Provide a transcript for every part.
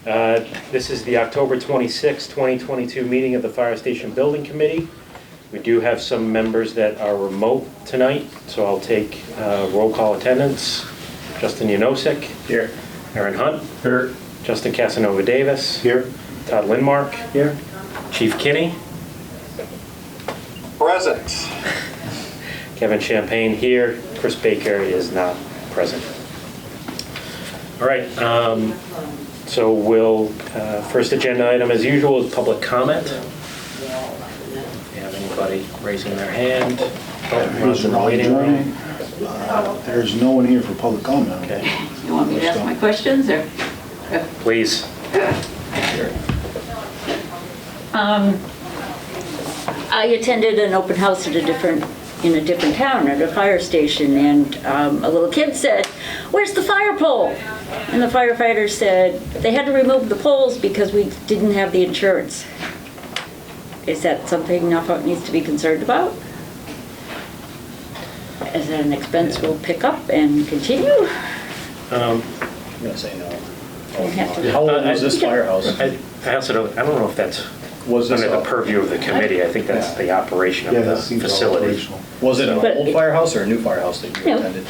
This is the October 26, 2022 meeting of the Fire Station Building Committee. We do have some members that are remote tonight, so I'll take roll call attendance. Justin Yanosek. Here. Aaron Hunt. Here. Justin Casanova Davis. Here. Todd Lindmark. Here. Chief Kinney. Present. Kevin Champagne here. Chris Baker is not present. All right. So we'll, first agenda item as usual is public comment. If you have anybody raising their hand. There's no one here for public comment. Okay. You want me to ask my questions, or? Please. I attended an open house in a different town at a fire station, and a little kid said, "Where's the fire pole?" And the firefighter said they had to remove the poles because we didn't have the insurance. Is that something Norfolk needs to be concerned about? Is that an expense we'll pick up and continue? I'm gonna say no. How old was this firehouse? I also don't know if that's Was this under the purview of the committee. I think that's the operation of the facility. Was it an But old firehouse or a new firehouse that you No. attended?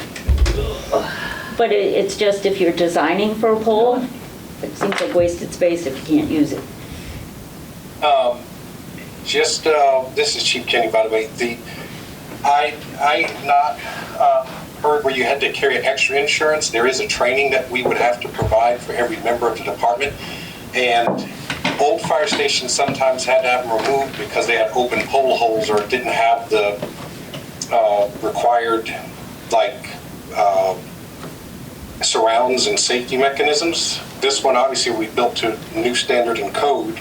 But it's just if you're designing for a pole, it seems like wasted space if you can't use it. This is Chief Kenny, by the way. I not heard where you had to carry an extra insurance. There is a training that we would have to provide for every member of the department, and old fire stations sometimes had to have them removed because they had open pole holes or didn't have the required surrounds and safety mechanisms. This one, obviously, we built to new standard and code,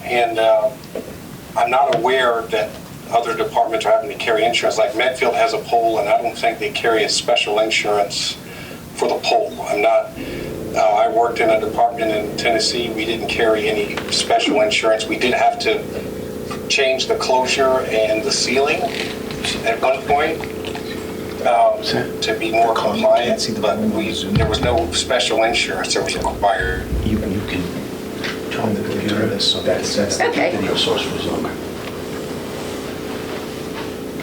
and I'm not aware that other departments are having to carry insurance. Like Medfield has a pole, and I don't think they carry a special insurance for the pole. I worked in a department in Tennessee. We didn't carry any special insurance. We did have to change the closure and the ceiling at one point to be more compliant, but there was no special insurance that was required. You can turn the computer this, so that's Okay. the video source for Zoom.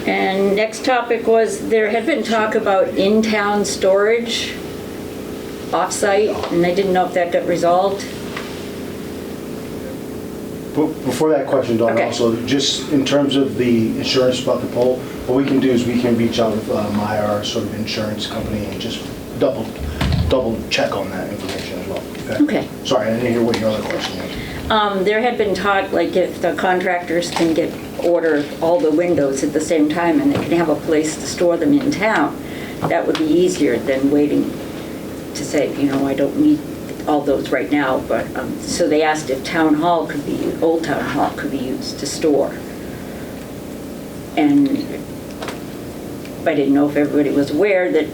And next topic was, there had been talk about in-town storage, off-site, and I didn't know if that got resolved. Before that question, Dawn, Okay. also, just in terms of the insurance about the pole, what we can do is we can reach out with our sort of insurance company and just double check on that information as well. Okay. Sorry, I didn't hear what your other question was. There had been talk, like if the contractors can order all the windows at the same time and they can have a place to store them in town, that would be easier than waiting to say, I don't need all those right now. But so they asked if Old Town Hall could be used to store. And I didn't know if everybody was aware that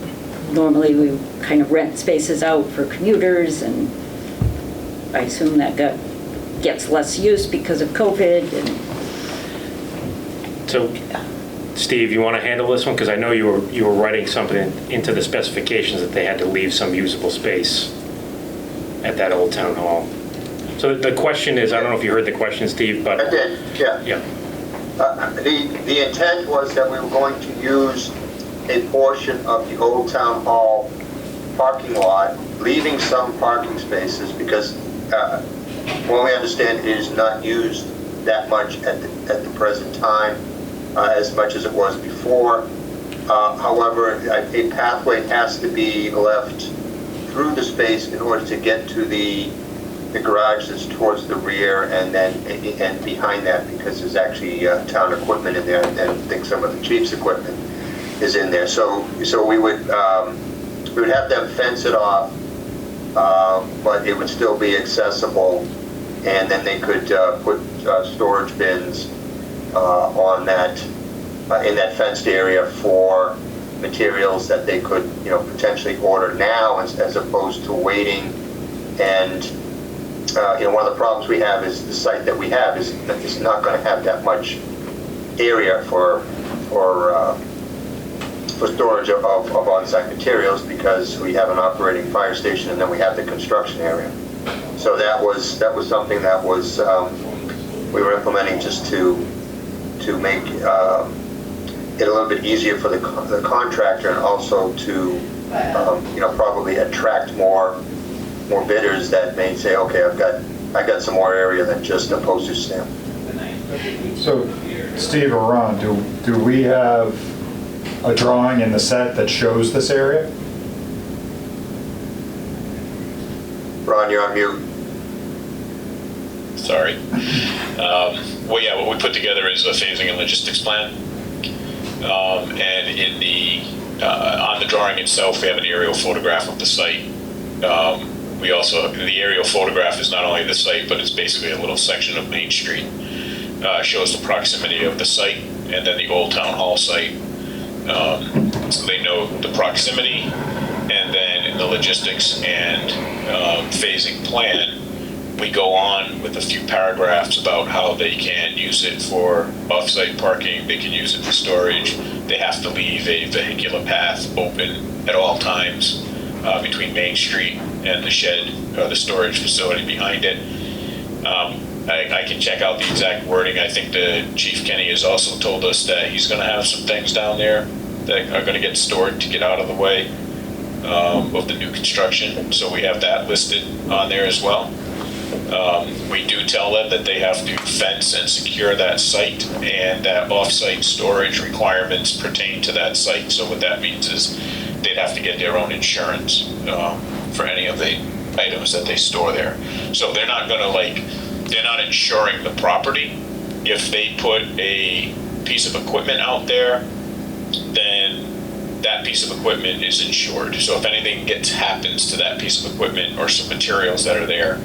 normally we kind of rent spaces out for commuters, and I assume that gets less use because of COVID. And So, Steve, you want to handle this one? Because I know you were writing something into the specifications that they had to leave some usable space at that old town hall. So the question is, I don't know if you heard the question, Steve, but... I did, yeah. Yeah. The intent was that we were going to use a portion of the Old Town Hall parking lot, leaving some parking spaces because what we understand it is not used that much at the present time, as much as it was before. However, a pathway has to be left through the space in order to get to the garage that's towards the rear, and behind that, because there's actually town equipment in there, and I think some of the chief's equipment is in there. So we would have them fence it off, but it would still be accessible, and then they could put storage bins on that in that fenced area for materials that they could potentially order now as opposed to waiting. And one of the problems we have is the site that we have is not going to have that much area for storage of on-site materials, because we have an operating fire station and then we have the construction area. So that was something that was we were implementing just to make it a little bit easier for the contractor, and also to probably attract more bidders that may say, okay, I got some more area than just a postage stamp. So, Steve or Ron, do we have a drawing in the set that shows this area? Ron, you're on mute. Sorry. Well, yeah, what we put together is a phasing and logistics plan. And in on the drawing itself, we have an aerial photograph of the site. We also, the aerial photograph is not only the site, but it's basically a little section of Main Street. Shows the proximity of the site and then the old town hall site. So they know the proximity, and then in the logistics and phasing plan, we go on with a few paragraphs about how they can use it for off-site parking, they can use it for storage, they have to leave a vehicular path open at all times between Main Street and the shed, or the storage facility behind it. I can check out the exact wording. I think the Chief Kenny has also told us that he's gonna have some things down there that are gonna get stored to get out of the way of the new construction. So we have that listed on there as well. We do tell them that they have to fence and secure that site, and that off-site storage requirements pertain to that site. So what that means is they'd have to get their own insurance for any of the items that they store there. So they're not gonna they're not insuring the property. If they put a piece of equipment out there, then that piece of equipment is insured. So if anything happens to that piece of equipment or some materials that are there,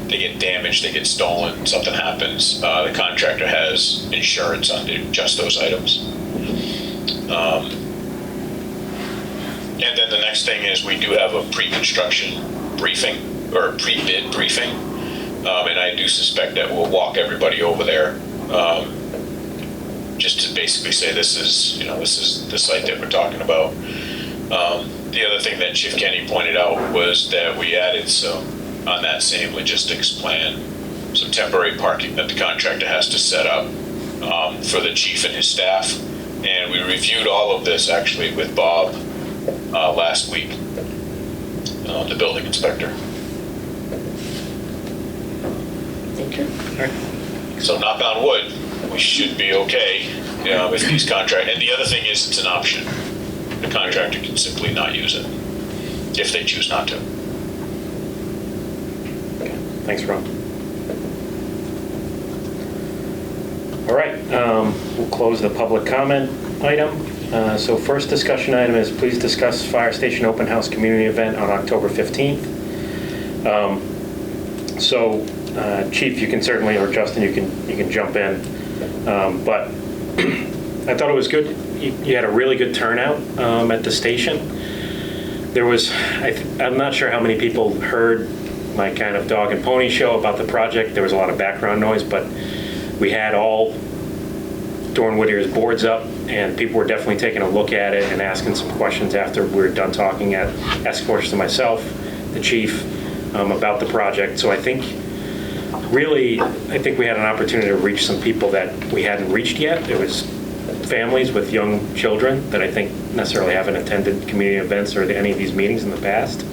they get damaged, they get stolen, something happens, the contractor has insurance on just those items. And then the next thing is we do have a pre-construction briefing, or a pre-bid briefing. And I do suspect that we'll walk everybody over there, just to basically say this is the site that we're talking about. The other thing that Chief Kenny pointed out was that we added on that same logistics plan, some temporary parking that the contractor has to set up for the chief and his staff. And we reviewed all of this actually with Bob last week, the building inspector. So knock on wood, we should be okay if these contract. And the other thing is, it's an option. The contractor can simply not use it if they choose not to. Okay. Thanks, Ron. All right, we'll close the public comment item. So first discussion item is please discuss fire station open house community event on October 15th. Chief, you can certainly, or Justin, you can jump in. But I thought it was good. You had a really good turnout at the station. There was, I'm not sure how many people heard my kind of dog and pony show about the project. There was a lot of background noise, but we had all Doran Whittier's boards up, and people were definitely taking a look at it and asking some questions after we were done talking, asking questions to myself, the chief, about the project. So I think we had an opportunity to reach some people that we hadn't reached yet. There was families with young children that I think necessarily haven't attended community events or any of these meetings in the past.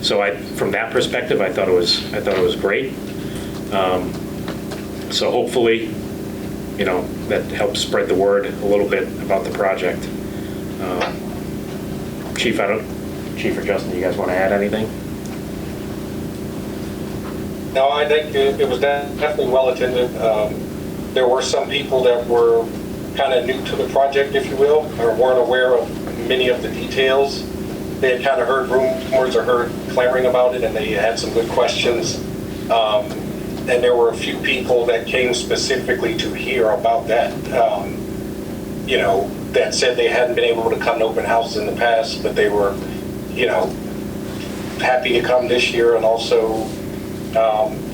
So from that perspective, I thought it was great. So hopefully, that helps spread the word a little bit about the project. Chief or Justin, you guys want to add anything? No, I think it was definitely well attended. There were some people that were kind of new to the project, if you will, or weren't aware of many of the details. They had kind of heard rumors or heard clamoring about it, and they had some good questions. And there were a few people that came specifically to hear about that, that said they hadn't been able to come to open houses in the past, but they were, happy to come this year, and also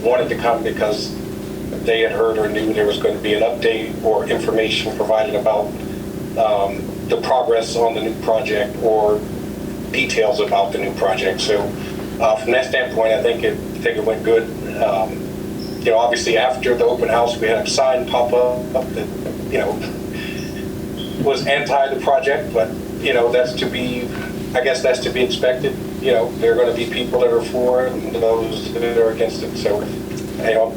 wanted to come because they had heard or knew there was going to be an update or information provided about the progress on the new project or details about the new project. So From that standpoint, I think it went good. You know, obviously after the open house, we had a sign pop up that, you know, was anti the project, but, you know, I guess that's to be expected. You know, there are going to be people that are for it and those that are against it. So, you know,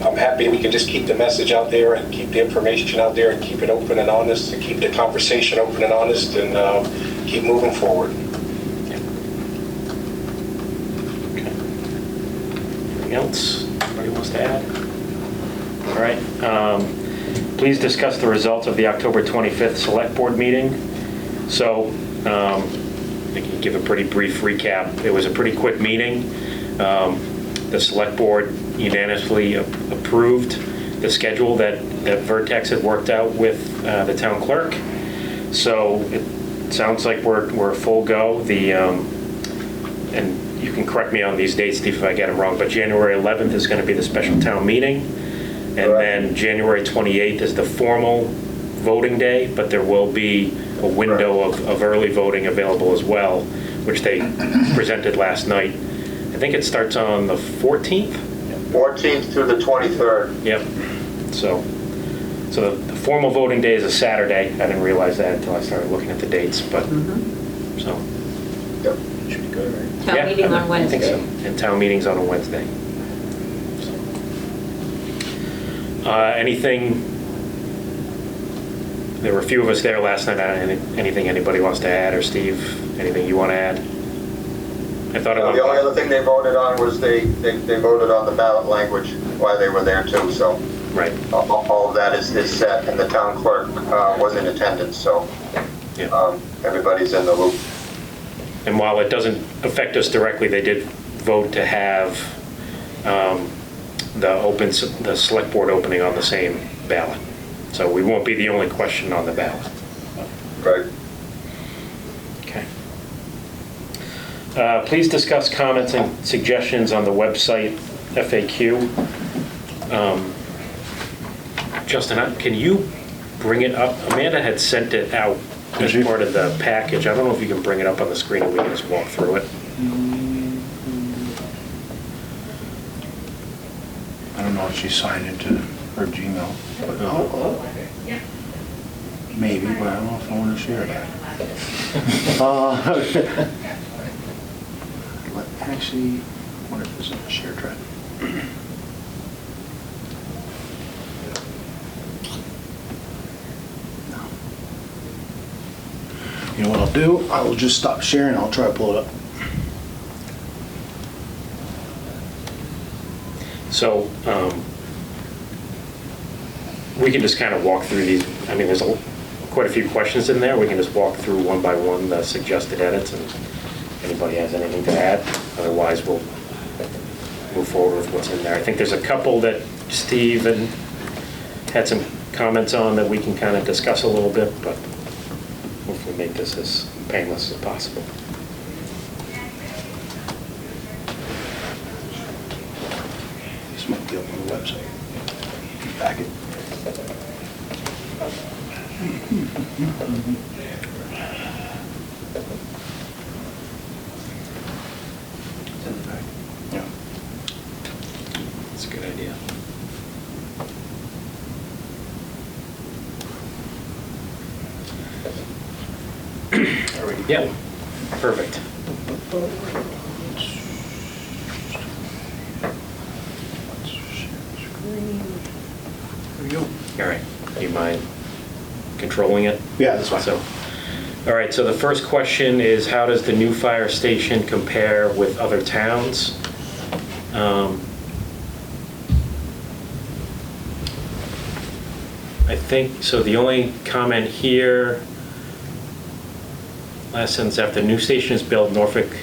I'm happy we can just keep the message out there and keep the information out there and keep it open and honest and keep the conversation open and honest and keep moving forward. Anything else anybody wants to add? All right. Please discuss the results of the October 25th Select Board meeting. So, I can give a pretty brief recap. It was a pretty quick meeting. The Select Board unanimously approved the schedule that Vertex had worked out with the town clerk. So it sounds like we're full go. And you can correct me on these dates, Steve, if I get them wrong, but January 11th is going to be the special town meeting. And then January 28th is the formal voting day, but there will be a window of early voting available as well, which they presented last night. I think it starts on the 14th? 14th through the 23rd. Yep. So the formal voting day is a Saturday. I didn't realize that until I started looking at the dates, but, so. Yep. Should be good, right? Town meeting on I think Wednesday. so. And town meeting's on a Wednesday. Anything, there were a few of us there last night. Anything anybody wants to add, or Steve, anything you want to add? I thought it The only other thing they voted on was they voted on the ballot language while they were there too, so. Right. All of that is set, and the town clerk was in attendance, so Yeah. everybody's in the loop. And while it doesn't affect us directly, they did vote to have the select board opening on the same ballot. So we won't be the only question on the ballot. Right. Okay. Please discuss comments and suggestions on the website FAQ. Justin, can you bring it up? Amanda had sent it out as part of the package. I don't know if you can bring it up on the screen and we can just walk through it. I don't know if she signed it to her Gmail, but maybe, but I don't know if I want to share that. Actually, what if it's in a share drive? No. You know what I'll do? I will just stop sharing. I'll try to pull it up. So we can just kind of walk through these. I mean, there's quite a few questions in there. We can just walk through one by one the suggested edits, and if anybody has anything to add. Otherwise, we'll move forward with what's in there. I think there's a couple that Steve had some comments on that we can kind of discuss a little bit, but hopefully make this as painless as possible. This might be up on the website. Back it. It's in the back. Yeah. That's a good idea. There we go. Yeah, perfect. There we go. All right, do you mind controlling it? Yeah, that's fine. So, all right, so the first question is, how does the new fire station compare with other towns? I think, so the only comment here, last sentence, after the new station is built, Norfolk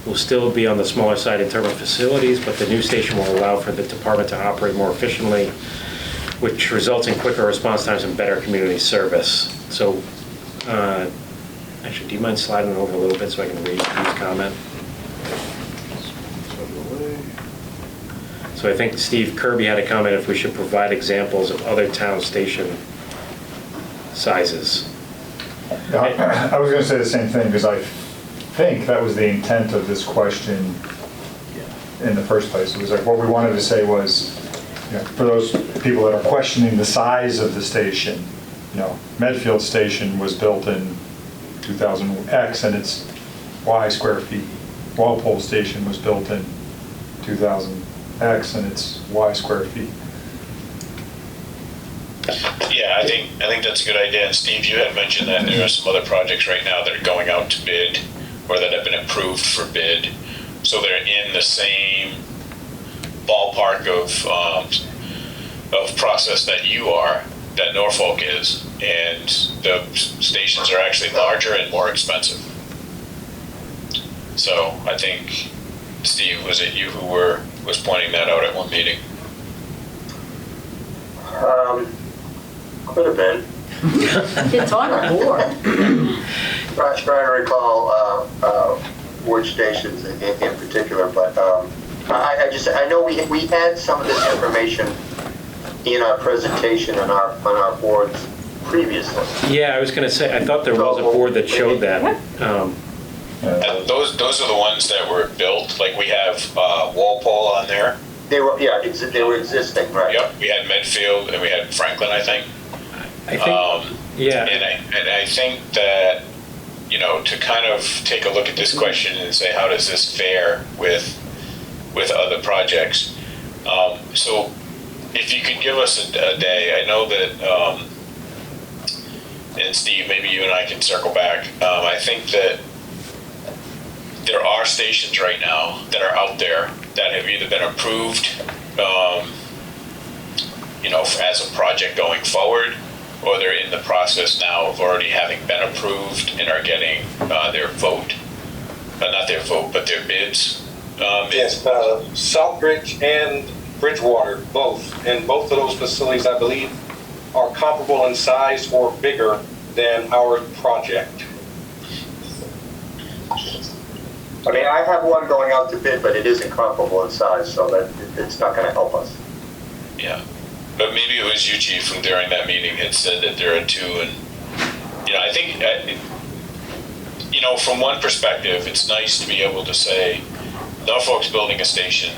will still be on the smaller side in terms of facilities, but the new station will allow for the department to operate more efficiently, which results in quicker response times and better community service. So, actually, do you mind sliding it over a little bit so I can read Steve's comment? So I think Steve Kirby had a comment if we should provide examples of other town station sizes. I was going to say the same thing, because I think that was the intent of this question in the first place. It was like, what we wanted to say was, you know, for those people that are questioning the size of the station, you know, Medfield Station was built in 2000X and it's Y square feet. Walpole Station was built in 2000X and it's Y square feet. Yeah, I think that's a good idea. And Steve, you had mentioned that there are some other projects right now that are going out to bid or that have been approved for bid. So they're in the same ballpark of process that you are, that Norfolk is, and the stations are actually larger and more expensive. So I think, Steve, was it you who was pointing that out at one meeting? Could have been. It's on the board. Trying to recall which stations in particular, but I know we had some of this information in our presentation on our boards previously. Yeah, I was going to say, I thought there was a board that showed that. Those are the ones that were built. Like we have Walpole on there. They were they were existing, right? Yep, we had Medfield and we had Franklin, I think. I think, yeah. And I think that, you know, to kind of take a look at this question and say, how does this fare with other projects? So if you could give us a day, I know that, and Steve, maybe you and I can circle back. I think that there are stations right now that are out there that have either been approved, you know, as a project going forward, or they're in the process now of already having been approved and are getting their vote, not their vote, but their bids. Yes, Southbridge and Bridgewater, both. And both of those facilities, I believe, are comparable in size or bigger than our project. I mean, I have one going out to bid, but it isn't comparable in size, so that it's not going to help us. Yeah, but maybe it was you, Chief, who during that meeting had said that there are two, and you know, I think, you know, from one perspective, it's nice to be able to say, Norfolk's building a station,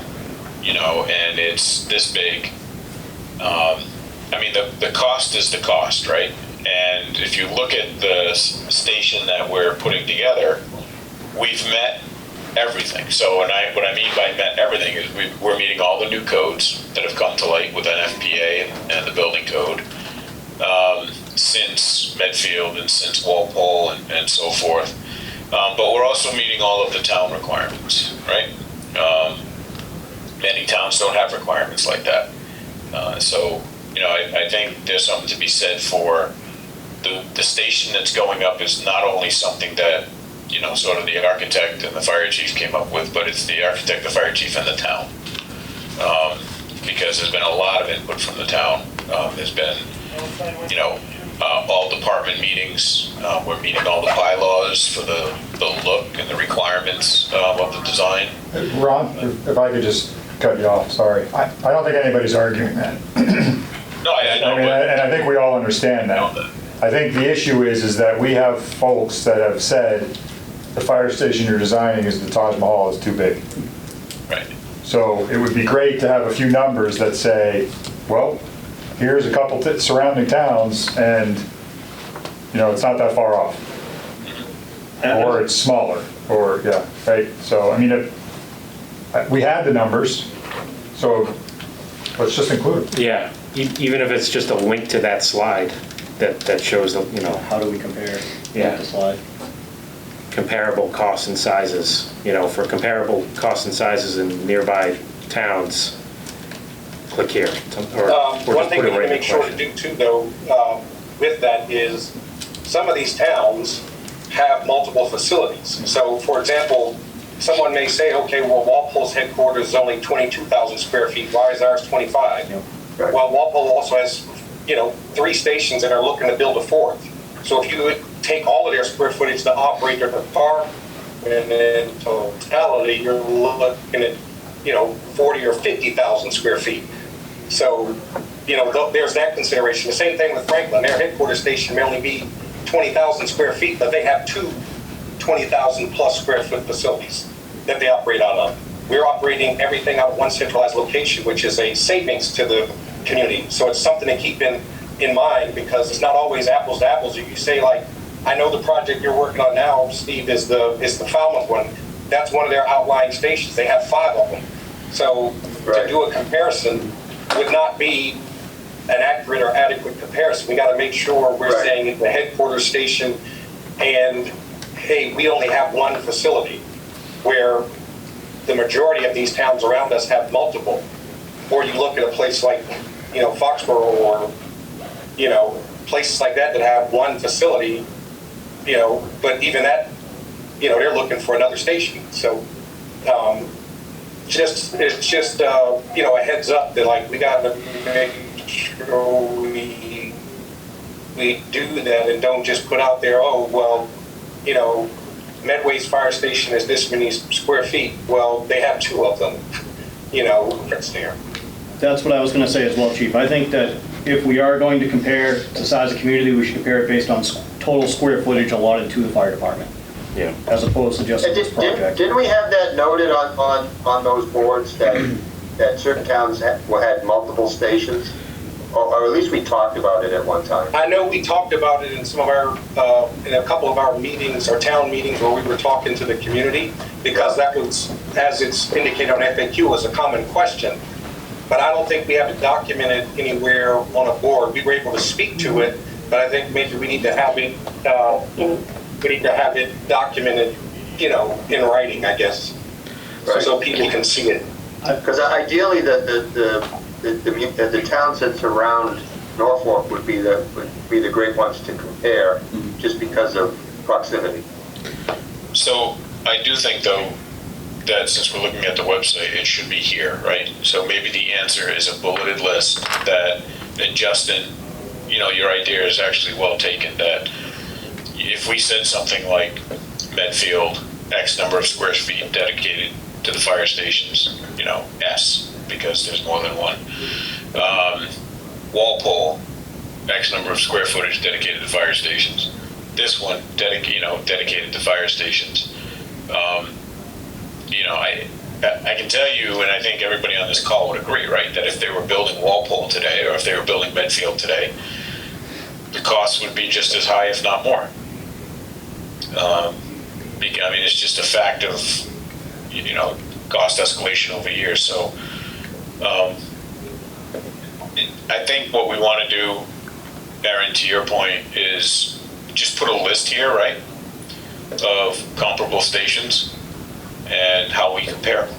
you know, and it's this big. I mean, the cost is the cost, right? And if you look at the station that we're putting together, we've met everything. So what I mean by met everything is we're meeting all the new codes that have come to light with NFPA and the building code since Medfield and since Walpole and so forth. But we're also meeting all of the town requirements, right? Many towns don't have requirements like that. So, you know, I think there's something to be said for the station that's going up is not only something that, you know, sort of the architect and the fire chief came up with, but it's the architect, the fire chief, and the town. Because there's been a lot of input from the town. There's been, you know, all department meetings. We're meeting all the bylaws for the look and the requirements of the design. Ron, if I could just cut you off, sorry. I don't think anybody's arguing that. No, I know. I mean, and I think we all understand that. I think the issue is that we have folks that have said the fire station you're designing is the Taj Mahal is too big. Right. So it would be great to have a few numbers that say, well, here's a couple surrounding towns and, you know, it's not that far off. Or it's smaller, or, yeah, right? So, I mean, we had the numbers, so let's just include them. Yeah, even if it's just a link to that slide that shows, you know, How do we compare? Yeah. The slide. comparable costs and sizes, you know, for comparable costs and sizes in nearby towns, click here. Or One just thing put it we need right to in the make sure to question. do too, though, with that is some of these towns have multiple facilities. So, for example, someone may say, okay, well, Walpole's headquarters is only 22,000 square feet. Why is ours 25? Yep. Well, Walpole also has, you know, 3 stations that are looking to build a 4th. So if you would take all of their square footage to operate their park, and in totality, you're looking at, you know, 40 or 50,000 square feet. So, you know, there's that consideration. The same thing with Franklin. Their headquarters station may only be 20,000 square feet, but they have 2 20,000 plus square foot facilities that they operate out of. We're operating everything out of one centralized location, which is a savings to the community. So it's something to keep in mind, because it's not always apples to apples. You say, like, I know the project you're working on now, Steve, is the Falmouth one. That's one of their outlying stations. They have 5 of them. So to do a comparison would not be an accurate or adequate comparison. We got to make sure we're saying the headquarters station, and hey, we only have one facility, where the majority of these towns around us have multiple. Or you look at a place like, Foxborough, or, places like that have one facility, but even that, they're looking for another station. So it's just a heads up that, like, we got to make sure we do that and don't just put out there, oh, well, Medway's fire station is this many square feet. Well, they have 2 of them, it's there. That's what I was going to say as well, Chief. I think that if we are going to compare the size of community, we should compare it based on total square footage allotted to the fire department. Yeah. As opposed to just this project. Didn't we have that noted on those boards that certain towns had multiple stations? Or at least we talked about it at one time. I know we talked about it in some of our, in a couple of our meetings, our town meetings, where we were talking to the community, because that was, as it's indicated on FAQ, was a common question. But I don't think we have it documented anywhere on a board. We were able to speak to it, but I think maybe we need to have it, documented, in writing, I guess, so people can see it. Because ideally, the towns that surround Norfolk would be the great ones to compare, just because of proximity. So I do think, though, that since we're looking at the website, it should be here, right? So maybe the answer is a bulleted list that Justin, your idea is actually well taken, that if we said something like Medfield, X number of square feet dedicated to the fire stations, S, because there's more than one. Walpole, X number of square footage dedicated to fire stations. This one, dedicated to fire stations. I can tell you, and I think everybody on this call would agree, right, that if they were building Walpole today, or if they were building Medfield today, the cost would be just as high, if not more. It's just a fact of, cost escalation over years. So I think what we want to do, Aaron, to your point, is just put a list here, right, of comparable stations and how we compare.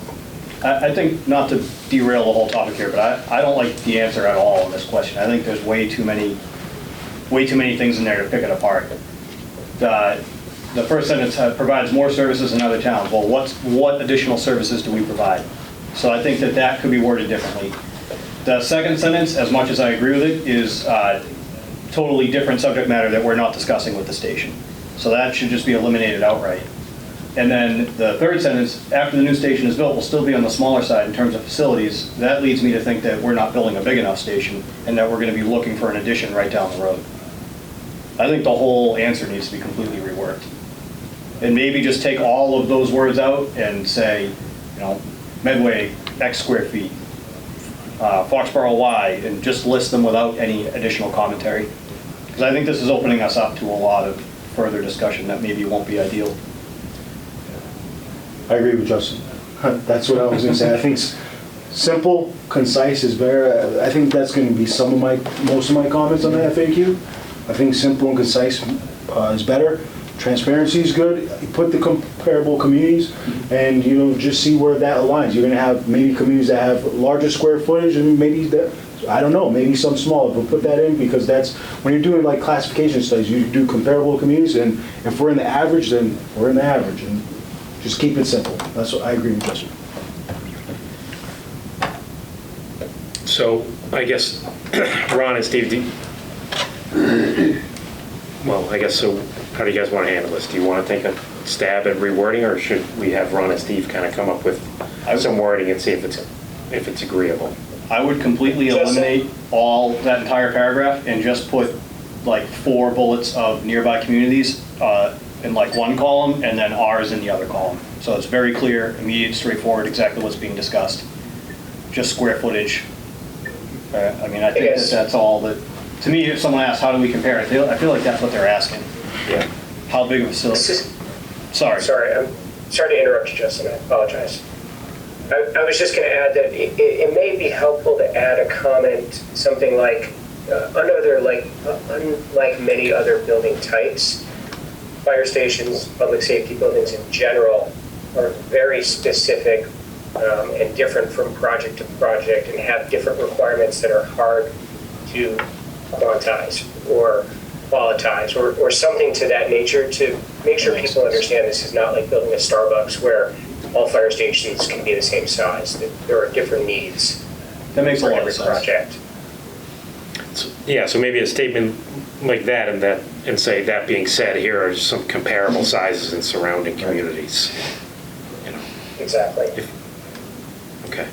I think, not to derail the whole topic here, but I don't like the answer at all on this question. I think there's way too many things in there to pick it apart. The first sentence provides more services than other towns. Well, what additional services do we provide? So I think that could be worded differently. The second sentence, as much as I agree with it, is totally different subject matter that we're not discussing with the station. So that should just be eliminated outright. And then the third sentence, after the new station is built, will still be on the smaller side in terms of facilities. That leads me to think that we're not building a big enough station and that we're going to be looking for an addition right down the road. I think the whole answer needs to be completely reworked. And maybe just take all of those words out and say, Medway, X square feet, Foxborough Y, and just list them without any additional commentary. Because I think this is opening us up to a lot of further discussion that maybe won't be ideal. I agree with Justin. That's what I was going to say. I think simple, concise is better. I think that's going to be most of my comments on the FAQ. I think simple and concise is better. Transparency is good. You put the comparable communities and just see where that aligns. You're going to have maybe communities that have larger square footage and maybe maybe some smaller, but put that in, because that's when you're doing like classification studies, you do comparable communities, and if we're in the average, then we're in the average, and just keep it simple. That's what I agree with Justin. So I guess Ron and Steve, so how do you guys want to handle this? Do you want to take a stab at rewording, or should we have Ron and Steve kind of come up with some wording and see if it's agreeable? I would completely eliminate that entire paragraph and just put like 4 bullets of nearby communities in like one column and then ours in the other column. So it's very clear, immediate, straightforward, exactly what's being discussed. Just square footage. I mean, I think that that's all that, to me, if someone asks, how do we compare it? I feel like that's what they're asking. Yeah. How big of a facility? Sorry. Sorry, I'm sorry to interrupt you, Justin, I apologize. I was just going to add that it may be helpful to add a comment, something like, unlike many other building types, fire stations, public safety buildings in general are very specific and different from project to project and have different requirements that are hard to quantize or qualitize or something to that nature to make sure people understand this is not like building a Starbucks where all fire stations can be the same size. That there are different needs That makes a for lot every of sense. project. Yeah, so maybe a statement like that and say, that being said, here are some comparable sizes in surrounding communities. You know, Exactly. okay.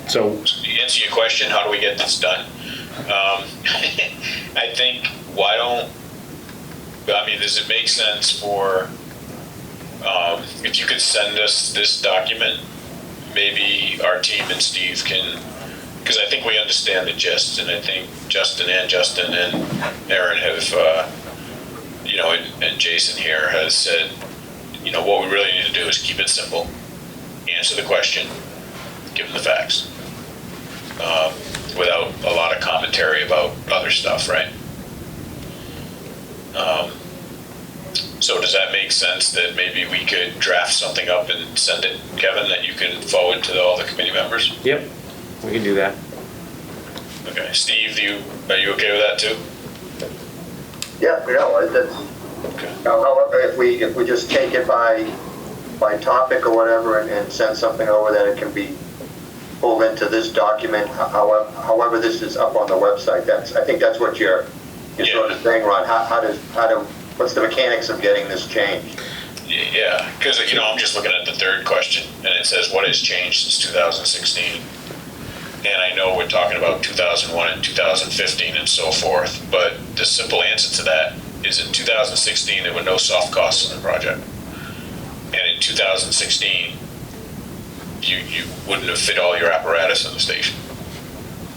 So, To answer your question, how do we get this done? I think, does it make sense for, if you could send us this document, maybe our team and Steve can, because I think we understand the gist, and I think Justin and Aaron have, and Jason here has said, what we really need to do is keep it simple, answer the question, give them the facts, without a lot of commentary about other stuff, right? So does that make sense that maybe we could draft something up and send it, Kevin, that you can forward to all the committee members? yep, we can do that. Okay, Steve, are you okay with that too? Yeah, that's, Okay. however, if we just take it by topic or whatever and send something over that it can be pulled into this document, however this is up on the website, I think that's what you're sort of saying, Ron. What's the mechanics of getting this changed? Yeah, because, I'm just looking at the third question, and it says, what has changed since 2016? And I know we're talking about 2001 and 2015 and so forth, but the simple answer to that is in 2016, there were no soft costs in the project. And in 2016, you wouldn't have fit all your apparatus in the station.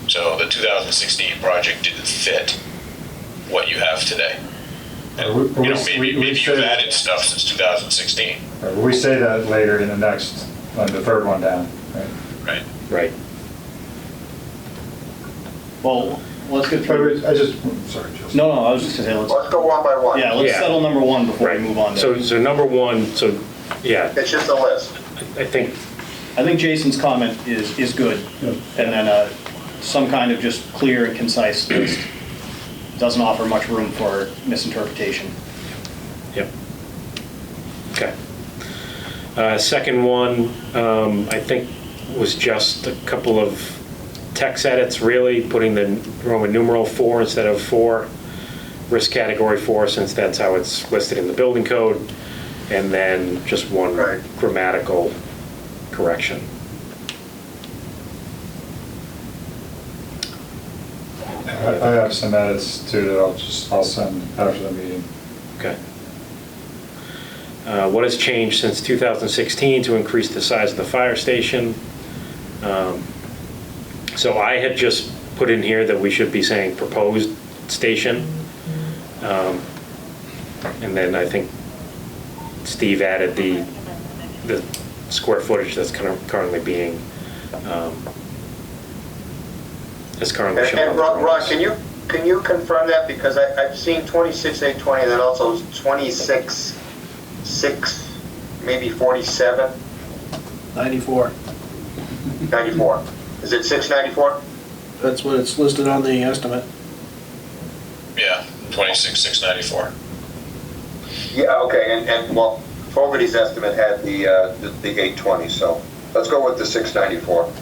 So the 2016 project didn't fit what you have today. And, maybe you've added stuff since 2016. We say that later in the next, on the third one down, right? Right. Right. Well, let's get through. Sorry, Justin. No, I was just gonna say, Let's go one by one. let's Yeah. settle number one before we move on to. So number one, yeah, It's just a list. I think, I think Jason's comment is good. And then some kind of just clear and concise list. Doesn't offer much room for misinterpretation. yep. Okay. Second one, I think was just a couple of text edits, really, putting the Roman numeral 4 instead of 4, risk category 4, since that's how it's listed in the building code, and then just one Right. grammatical correction. I have some edits too that I'll send after the meeting. Okay. What has changed since 2016 to increase the size of the fire station? So I had just put in here that we should be saying proposed station. And then I think Steve added the square footage that's currently being, is currently shown. And on the Ron, drawings. can you confirm that? Because I've seen 26,820, and then also 26,6, maybe 47, 94. 94. Is it 694? That's what it's listed on the estimate. Yeah, 26,694. Yeah, okay, and well, Fogarty's estimate had the 820, so let's go with the 694.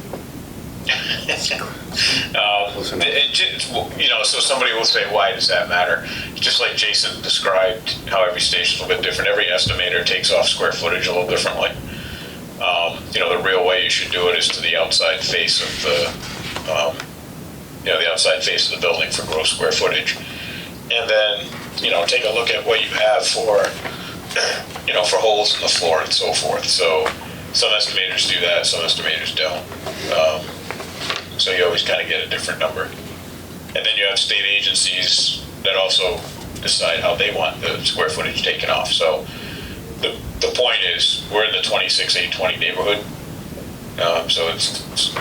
So somebody will say, why does that matter? Just like Jason described how every station's a little bit different, every estimator takes off square footage a little differently. The real way you should do it is to the outside face of the outside face of the building for gross square footage. And then take a look at what you have for, for holes in the floor and so forth. So some estimators do that, some estimators don't. So you always kind of get a different number. And then you have state agencies that also decide how they want the square footage taken off. So the point is, we're in the 26,820 neighborhood. So it's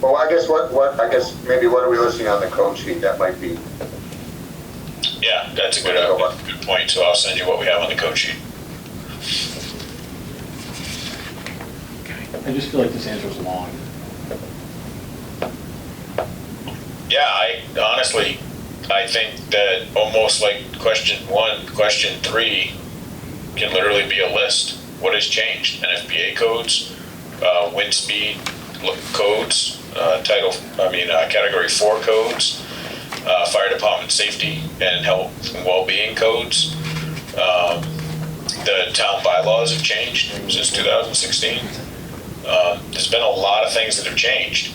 Well, I guess maybe what are we listing on the code sheet? That might be. yeah, that's a good point. So I'll send you what we have on the code sheet. I just feel like this answer's long. Yeah, I think that almost like question 1, question 3 can literally be a list. What has changed? NFPA codes, wind speed codes, category 4 codes, fire department safety and health and well-being codes. The town bylaws have changed since 2016. There's been a lot of things that have changed.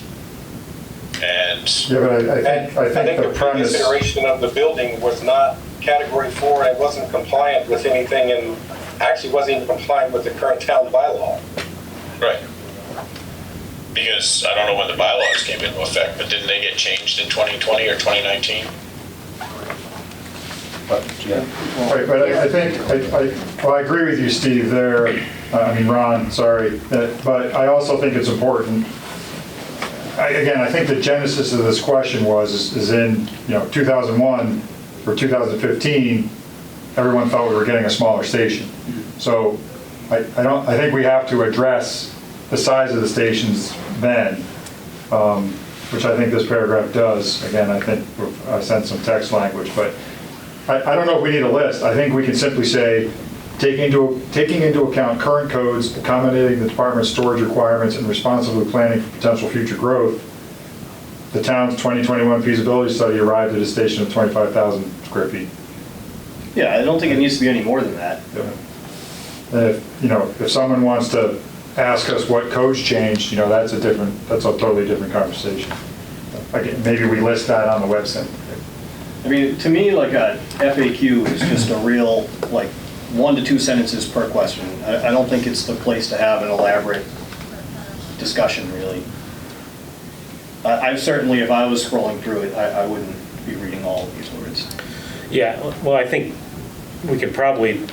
And Yeah, but I think the the premise, consideration of the building was not category 4, and it wasn't compliant with anything, and actually wasn't even compliant with the current town bylaw. right. Because I don't know when the bylaws came into effect, but didn't they get changed in 2020 or 2019? right, but I think, I agree with you, Steve, there, Ron, sorry, but I also think it's important. I think the genesis of this question is in 2001 or 2015, everyone thought we were getting a smaller station. So I think we have to address the size of the stations then, which I think this paragraph does. Again, I think I sent some text language, but I don't know if we need a list. I think we can simply say, taking into account current codes, accommodating the department's storage requirements, and responsibly planning for potential future growth, the town's 2021 feasibility study arrived at a station of 25,000 square feet. Yeah, I don't think it needs to be any more than that. And if someone wants to ask us what codes changed, that's a totally different conversation. Again, maybe we list that on the website. I mean, to me, like a FAQ is just a real, 1 to 2 sentences per question. I don't think it's the place to have an elaborate discussion, really. I certainly, if I was scrolling through it, I wouldn't be reading all of these words. Yeah, well, I think we could probably,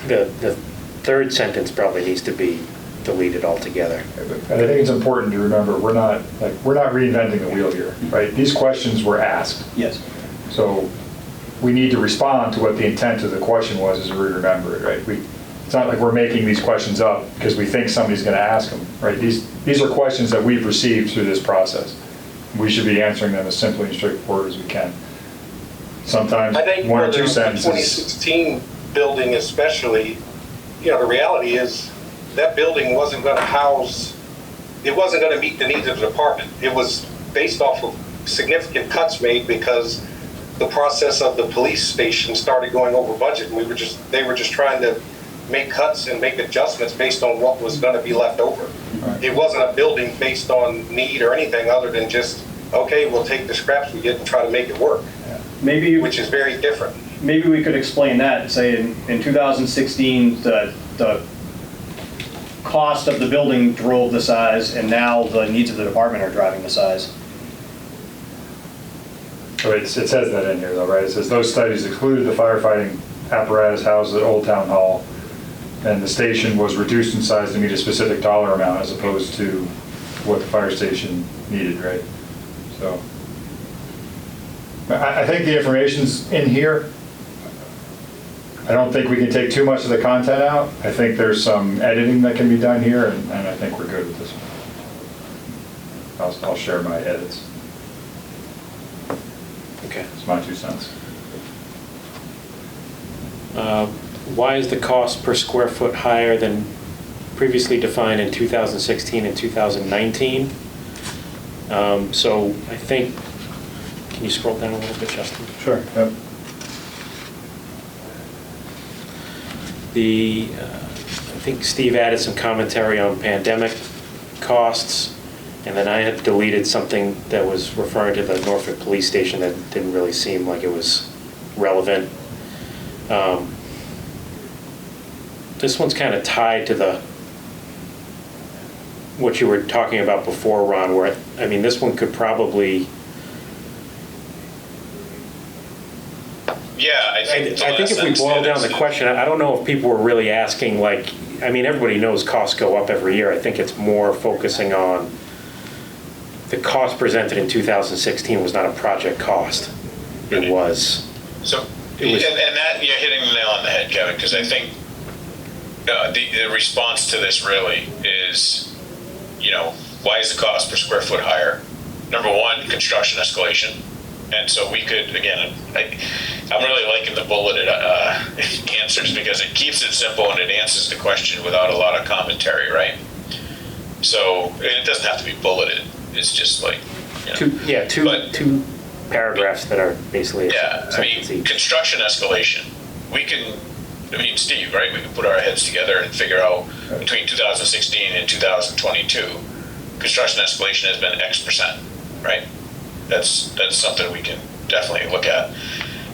the third sentence probably needs to be deleted altogether. And I think it's important to remember, we're not reinventing the wheel here, right? These questions were asked. Yes. So we need to respond to what the intent of the question was as we remember it, right? It's not like we're making these questions up because we think somebody's going to ask them, right? These are questions that we've received through this process. We should be answering them as simply and straightforward as we can. Sometimes I think 1 or for 2 the sentences. 2016 building especially, the reality is that building wasn't going to meet the needs of the department. It was based off of significant cuts made because the process of the police station started going over budget. And they were just trying to make cuts and make adjustments based on what was going to be left over. Right. It wasn't a building based on need or anything other than just, okay, we'll take the scraps we get and try to make it work. Maybe, which is very different. Maybe we could explain that and say in 2016, the cost of the building drove the size, and now the needs of the department are driving the size. It says that in here though, right? It says those studies excluded the firefighting apparatus housed at Old Town Hall, and the station was reduced in size to meet a specific dollar amount as opposed to what the fire station needed, right? So I think the information's in here. I don't think we can take too much of the content out. I think there's some editing that can be done here, and I think we're good with this one. I'll share my edits. Okay. It's my 2 cents. Why is the cost per square foot higher than previously defined in 2016 and 2019? So I think, can you scroll down a little bit, Justin? Sure. Yep. I think Steve added some commentary on pandemic costs. And then I had deleted something that was referring to the Norfolk Police Station that didn't really seem like it was relevant. This one's kind of tied to what you were talking about before, Ron, where, I mean, this one could probably... Yeah, I think if we boil down the question, I don't know if people were really asking, like, I mean, everybody knows costs go up every year. I think it's more focusing on the cost presented in 2016 was not a project cost. It was. So, It was- and that, you're hitting the nail on the head, Kevin, because I think the response to this really is, why is the cost per square foot higher? Number one, construction escalation. And so we could, again, I'm really liking the bulleted answers because it keeps it simple and it answers the question without a lot of commentary, right? So it doesn't have to be bulleted. It's just like, two paragraphs that are basically yeah, I mean, construction escalation. Steve, right? We can put our heads together and figure out between 2016 and 2022, construction escalation has been X percent, right? That's something we can definitely look at.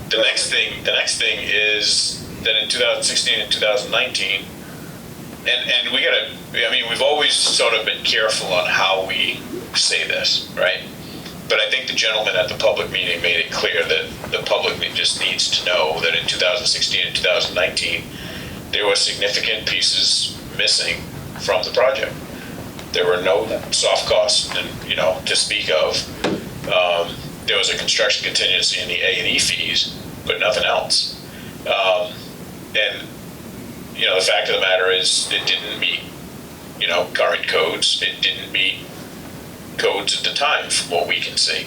The next thing is that in 2016 and 2019, and we've always sort of been careful on how we say this, right? But I think the gentleman at the public meeting made it clear that the public just needs to know that in 2016 and 2019, there were significant pieces missing from the project. There were no soft costs, to speak of. There was a construction contingency in the A&E fees, but nothing else. And the fact of the matter is, it didn't meet, current codes. It didn't meet codes at the time, from what we can see.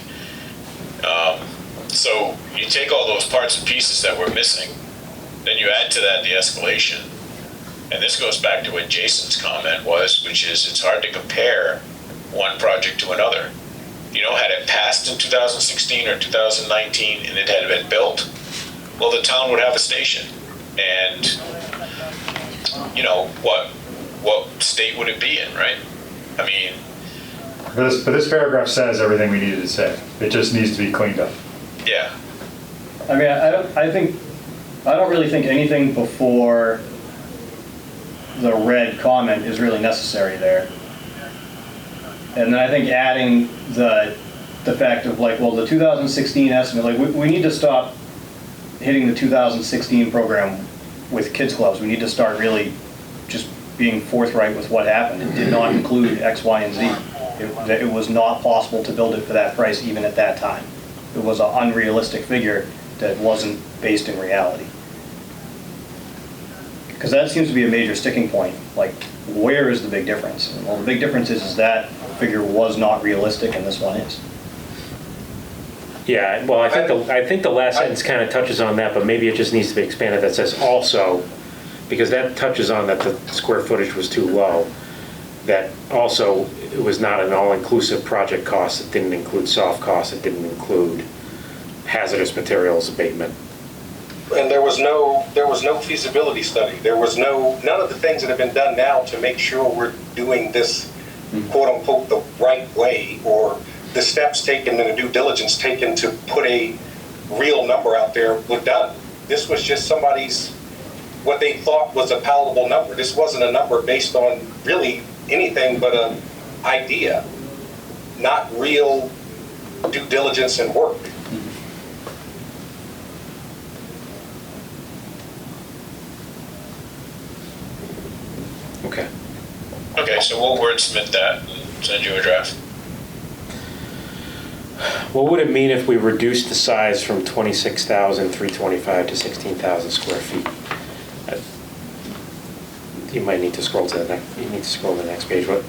So you take all those parts and pieces that were missing, then you add to that the escalation. And this goes back to what Jason's comment was, which is it's hard to compare one project to another. Had it passed in 2016 or 2019 and it had been built, well, the town would have a station. And, what state would it be in, right? I mean... But this paragraph says everything we needed to say. It just needs to be cleaned up. Yeah. I mean, I don't really think anything before the red comment is really necessary there. And then I think adding the fact of the 2016 estimate, we need to stop hitting the 2016 program with kids clubs. We need to start really just being forthright with what happened. It did not include X, Y, and Z. It was not possible to build it for that price even at that time. It was an unrealistic figure that wasn't based in reality. Because that seems to be a major sticking point. Where is the big difference? Well, the big difference is that figure was not realistic and this one is. Yeah, well, I think the last sentence kind of touches on that, but maybe it just needs to be expanded. That says also, because that touches on that the square footage was too low. That also, it was not an all-inclusive project cost. It didn't include soft costs. It didn't include hazardous materials abatement. And there was no feasibility study. There was none of the things that have been done now to make sure we're doing this, quote unquote, the right way, or the steps taken and the due diligence taken to put a real number out there were done. This was just what they thought was a palatable number. This wasn't a number based on really anything but an idea, not real due diligence and work. Okay, so we'll wordsmith that and send you a draft. What would it mean if we reduced the size from 26,325 to 16,000 square feet? You might need to scroll to the next page. But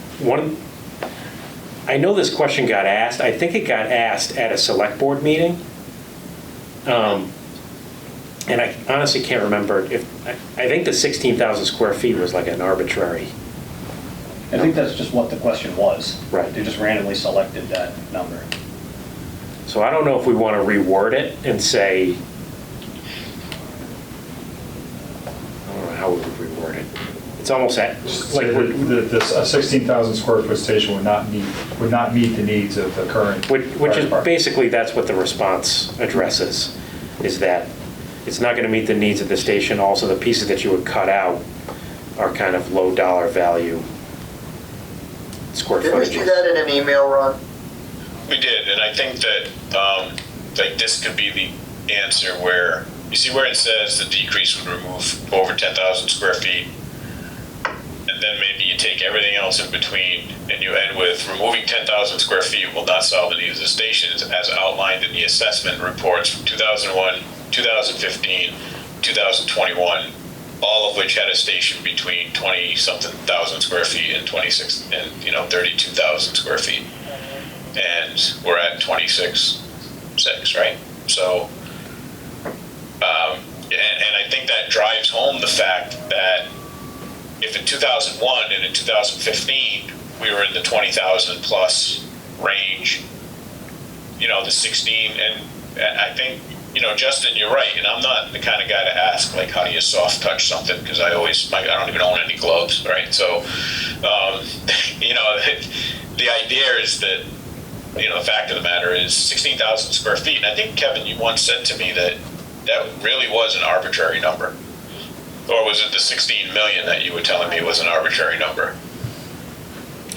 I know this question got asked. I think it got asked at a select board meeting. And I honestly can't remember I think the 16,000 square feet was like an arbitrary. I think that's just what the question was. Right. They just randomly selected that number. So I don't know if we want to reword it and say, I don't know how we would reword it. It's almost at, like, A 16,000 square foot station would not meet the needs of the current. which fire is department. basically, that's what the response addresses, is that it's not gonna meet the needs of the station. Also, the pieces that you would cut out are kind of low dollar value square Did we footage. do that in an email, Ron? We did, and I think that, like, this could be the answer where, you see where it says the decrease would remove over 10,000 square feet? And then maybe you take everything else in between and you end with removing 10,000 square feet will not solve the needs of the stations as outlined in the assessment reports from 2001, 2015, 2021, all of which had a station between 20-something thousand square feet and 26 and 32,000 square feet. And we're at 26.6, right? So, and I think that drives home the fact that if in 2001 and in 2015 we were in the 20,000 plus range, the 16, and I think, Justin, you're right, and I'm not the kind of guy to ask, like, how do you soft touch something, because I don't even own any gloves, right? So, the idea is that, the fact of the matter is 16,000 square feet, and I think, Kevin, you once said to me that really was an arbitrary number. Or was it the 16 million that you were telling me was an arbitrary number?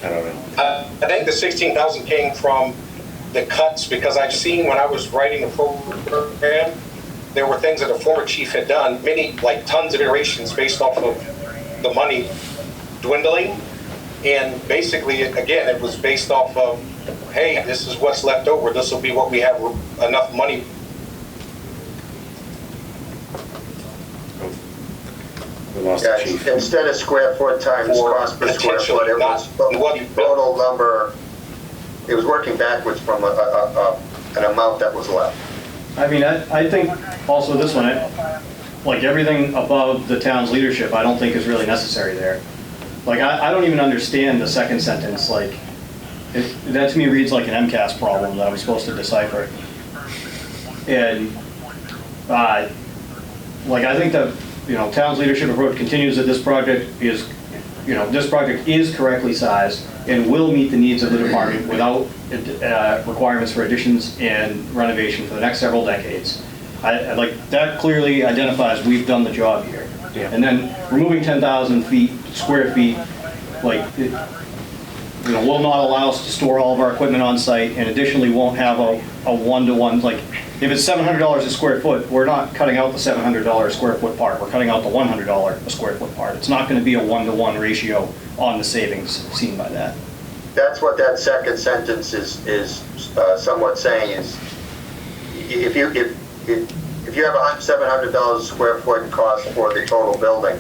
I don't know. I think the 16,000 came from the cuts, because I've seen when I was writing the program, there were things that the former chief had done, many, like tons of iterations based off of the money dwindling. And basically, again, it was based off of, hey, this is what's left over. This will be what we have enough money. We lost Yeah, the chief. instead of square foot times cost per square foot, it was the total number. It was working backwards from an amount that was left. I mean, I think also this one, like everything above the town's leadership, I don't think is really necessary there. Like, I don't even understand the second sentence, like, that to me reads like an MCAS problem that I'm supposed to decipher. And, like, I think that, town's leadership approach continues that this project is correctly sized and will meet the needs of the department without requirements for additions and renovation for the next several decades. I like, that clearly identifies we've done the job here. Yeah. And then removing 10,000 square feet, like, will not allow us to store all of our equipment on site, and additionally won't have a one-to-one, like, if it's $700 a square foot, we're not cutting out the $700 a square foot part, we're cutting out the $100 a square foot part. It's not gonna be a one-to-one ratio on the savings seen by that. That's what that second sentence is somewhat saying, is if you have a $700 a square foot cost for the total building,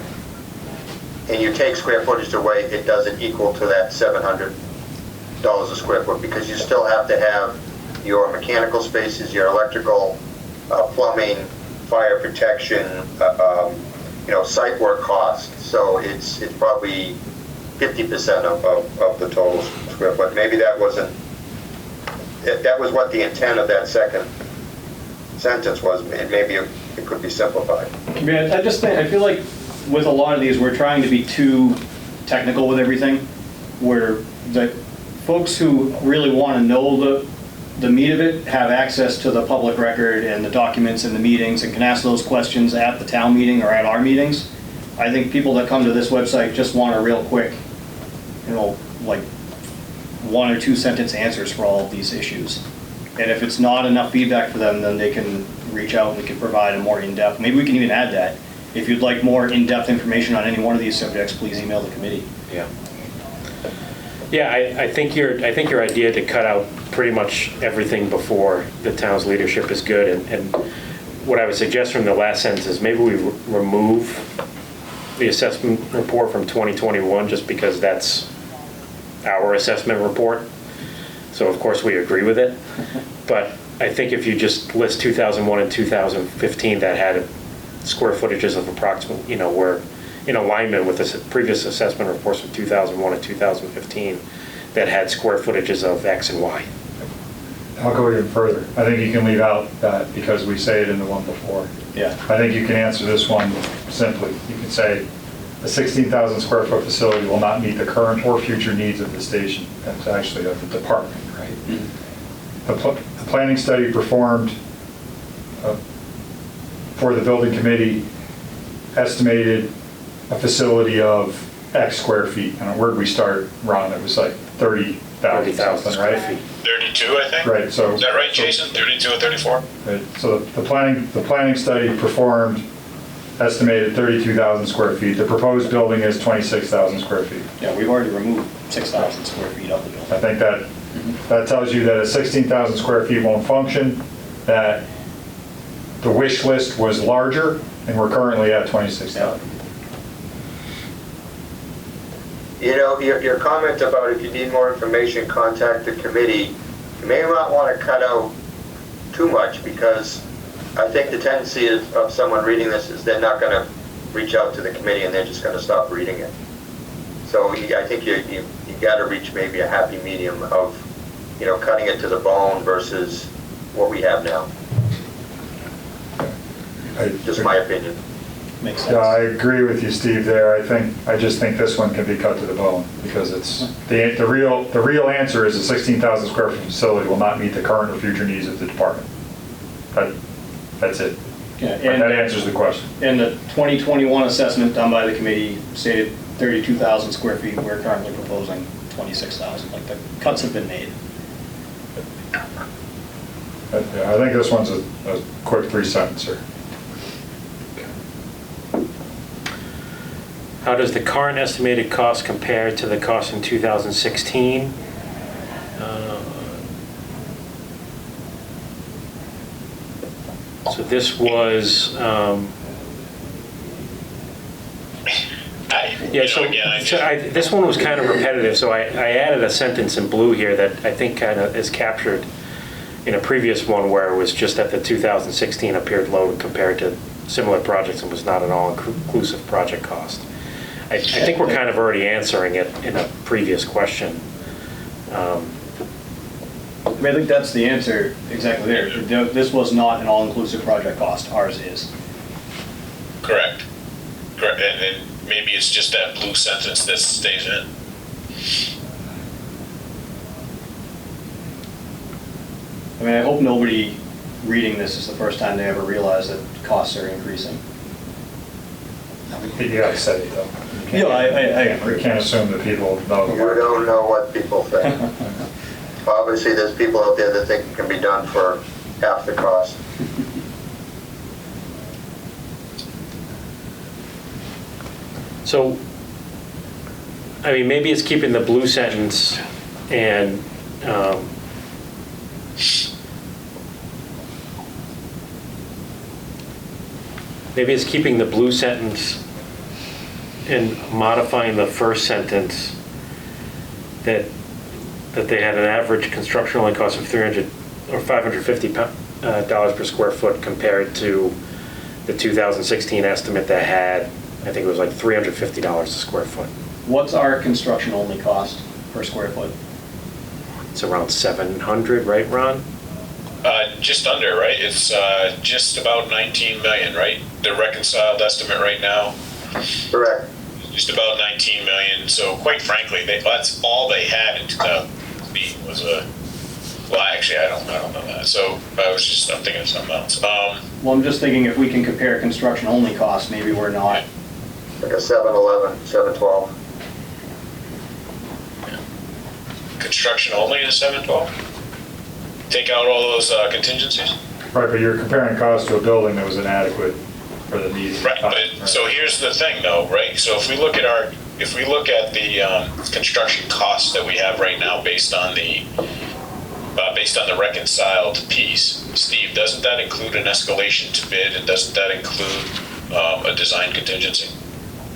and you take square footage away, it doesn't equal to that $700 a square foot, because you still have to have your mechanical spaces, your electrical, plumbing, fire protection, site work costs. So it's probably 50% of the total square foot. Maybe that was what the intent of that second sentence was, and maybe it could be simplified. Yeah, I feel like with a lot of these, we're trying to be too technical with everything, where the folks who really want to know the meat of it have access to the public record and the documents and the meetings and can ask those questions at the town meeting or at our meetings. I think people that come to this website just want a real quick, like 1 or 2 sentence answers for all of these issues. And if it's not enough feedback for them, then they can reach out and we can provide a more in-depth, maybe we can even add that. If you'd like more in-depth information on any one of these subjects, please email the committee. Yeah. Yeah, I think your idea to cut out pretty much everything before the town's leadership is good. And what I would suggest from the last sentence is maybe we remove the assessment report from 2021, just because that's our assessment report. So of course we agree with it. But I think if you just list 2001 and 2015 that had square footages of approximately, were in alignment with the previous assessment reports from 2001 and 2015 that had square footages of X and Y. I'll go even further. I think you can leave out that because we say it in the one before. Yeah. I think you can answer this one simply. You can say, a 16,000 square foot facility will not meet the current or future needs of the station. That's actually of the department, right? The planning study performed for the building committee estimated a facility of X square feet. And where'd we start, Ron? It was like 30,000 something, right? 32, I think? Right, so. Is that right, Jason? 32 or 34? Right, so the planning study performed estimated 32,000 square feet. The proposed building is 26,000 square feet. Yeah, we've already removed 6,000 square feet of the building. I think that tells you that a 16,000 square feet won't function, that the wish list was larger, and we're currently at 26,000. You know, your comment about if you need more information, contact the committee, you may not want to cut out too much, because I think the tendency of someone reading this is they're not going to reach out to the committee and they're just going to stop reading it. So I think you got to reach maybe a happy medium of, you know, cutting it to the bone versus what we have now. Just my opinion. Makes sense. Yeah, I agree with you, Steve, there. I just think this one can be cut to the bone, because it's, the real answer is a 16,000 square foot facility will not meet the current or future needs of the department. That's it. Yeah, And that answers the question. And the 2021 assessment done by the committee stated 32,000 square feet. We're currently proposing 26,000. Like, the cuts have been made. I think this one's a quick three-sentencer. How does the current estimated cost compare to the cost in 2016? So this was, this one was kind of repetitive, so I added a sentence in blue here that I think kind of is captured in a previous one where it was just that the 2016 appeared low compared to similar projects and was not an all-inclusive project cost. I think we're kind of already answering it in a previous question. I mean, I think that's the answer exactly there. This was not an all-inclusive project cost. Ours is. Correct. Correct. And maybe it's just that blue sentence that stays in. I mean, I hope nobody reading this is the first time they ever realize that costs are increasing. You gotta say it, though. Yeah, I agree. You can't assume that people know the You market. don't know what people think. Obviously, there's people out there that think it can be done for half the cost. So, I mean, maybe it's keeping the blue sentence and maybe it's keeping the blue sentence and modifying the first sentence that they had an average construction only cost of $300 or $550 per square foot compared to the 2016 estimate that had, I think it was like $350 a square foot. What's our construction only cost per square foot? It's around 700, right, Ron? Just under, right? It's just about 19 million, right? The reconciled estimate right now. Correct. Just about 19 million. So quite frankly, that's all they had in 2016 was well, actually, I don't know that. So I'm thinking of something else. Well, I'm just thinking if we can compare construction only costs, maybe we're not. Like a 711, 712. Construction only is 712? Take out all those contingencies? Right, but you're comparing cost to a building that was inadequate for the needs. Right, but so here's the thing though, right? So if we look at the construction costs that we have right now based on the reconciled piece, Steve, doesn't that include an escalation to bid, and doesn't that include a design contingency?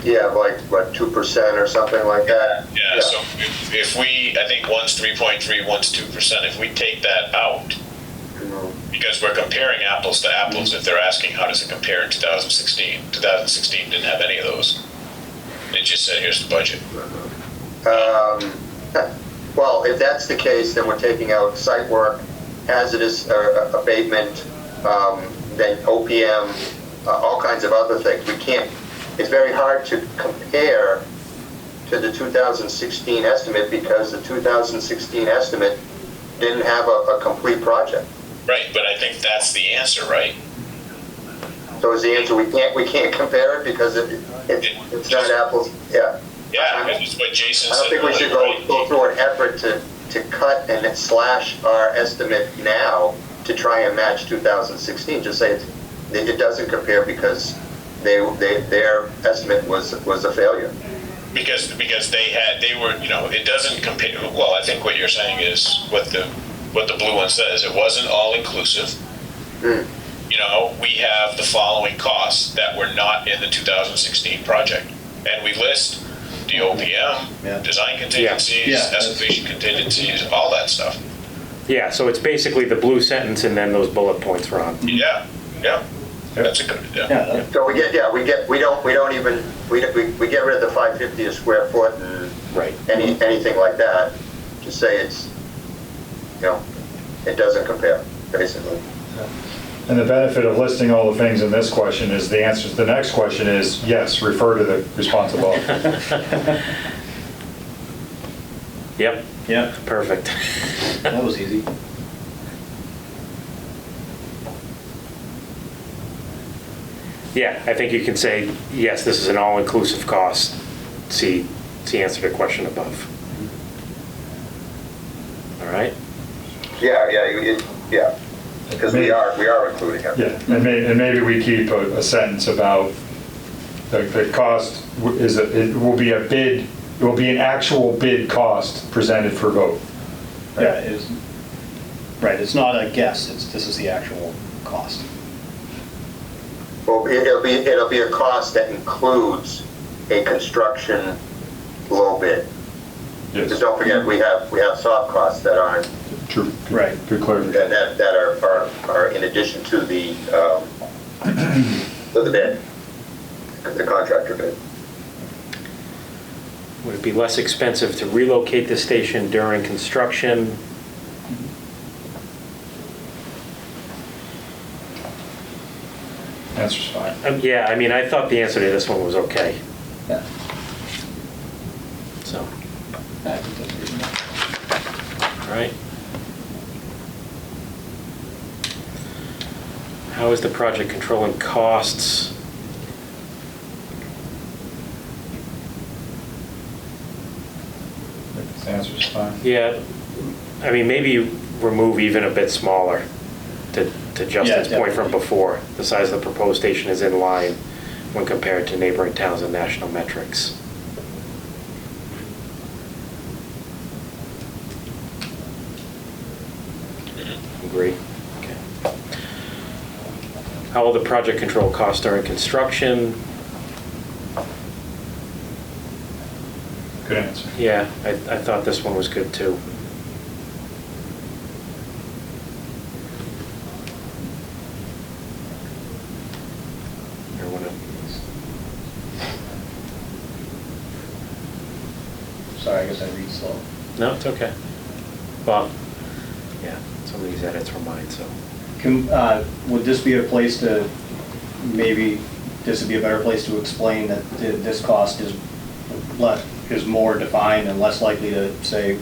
Yeah, like what, 2% or something like that? Yeah. So if I think one's 3.3, one's 2%. If we take that out, because we're comparing apples to apples, if they're asking how does it compare in 2016, 2016 didn't have any of those. It just said here's the budget. Well, if that's the case, then we're taking out site work, hazardous abatement, then OPM, all kinds of other things. We can't it's very hard to compare to the 2016 estimate because the 2016 estimate didn't have a complete project. Right, but I think that's the answer, right? So is the answer we can't compare it because it's not apples? Yeah. Yeah, it's what Jason I said. don't think we should go through an effort to cut and slash our estimate now to try and match 2016. Just say it doesn't compare because their estimate was a failure. Because they were, it doesn't compare. Well, I think what you're saying is what the blue one says. It wasn't all inclusive. We have the following costs that were not in the 2016 project, and we list the OPM, design contingencies, escalation contingencies, all that stuff. Yeah, so it's basically the blue sentence and then those bullet points, Ron. Yeah. That's a good idea. So we get rid of the 550 a square foot and Right. anything like that. Just say it's, it doesn't compare, basically. And the benefit of listing all the things in this question is the answer to the next question is, yes, refer to the responsible. Yep, Yeah, perfect. that was easy. Yeah, I think you can say, yes, this is an all-inclusive cost. See answer to question above. All right? Yeah. Because we are including it. Yeah, and maybe we keep a sentence about the cost it will be an actual bid cost presented for vote. Right? Yeah, right, it's not a guess, this is the actual cost. Well, it'll be a cost that includes a construction low bid. Yes. Because don't forget, we have soft costs that aren't, True. Right. Good clarification. that are in addition to the bid, the contractor bid. Would it be less expensive to relocate the station during construction? Answer's fine. Yeah, I mean, I thought the answer to this one was okay, Yeah. so, I think that's reasonable. all right. How is the project controlling costs? The answer's fine. Yeah, I mean, maybe remove even a bit smaller to Justin's Yeah, point from definitely. before. The size of the proposed station is in line when compared to neighboring towns and national metrics. Agree? Okay. How will the project control costs during construction? Good answer. Yeah, I thought this one was good too. Everyone Sorry, I guess I read slow. No, it's okay. Well, yeah, some of these edits were mine, so. Would this be a place to, maybe, this would be a better place to explain that this cost is more defined and less likely to say,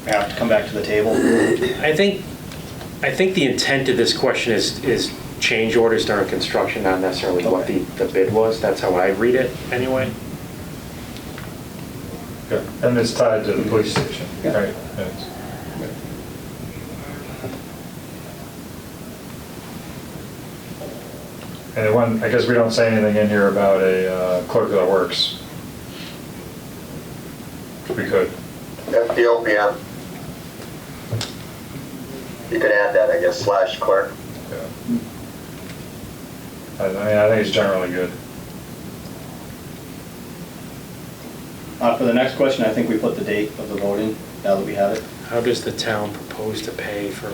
have to come back to the table? I think the intent of this question is change orders during construction, not necessarily what the bid was. That's how I read it, anyway. Yeah, and it's tied to the police station, Yeah. right? Yes. And the one, I guess we don't say anything in here about a clerk that works. We could. That's the OPM. You could add that, I guess, / clerk. Yeah. I think it's generally good. For the next question, I think we put the date of the voting, now that we have it. How does the town propose to pay for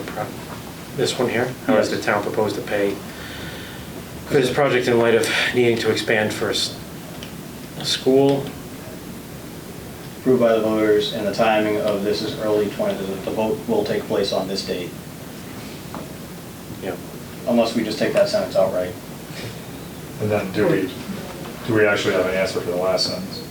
this one here? How does the town propose to pay for this project in light of needing to expand for a school? Approved by the voters, and the timing of this is early 20, the vote will take place on this date, Yeah. unless we just take that sentence outright. And then do Do we actually have an answer for the last sentence?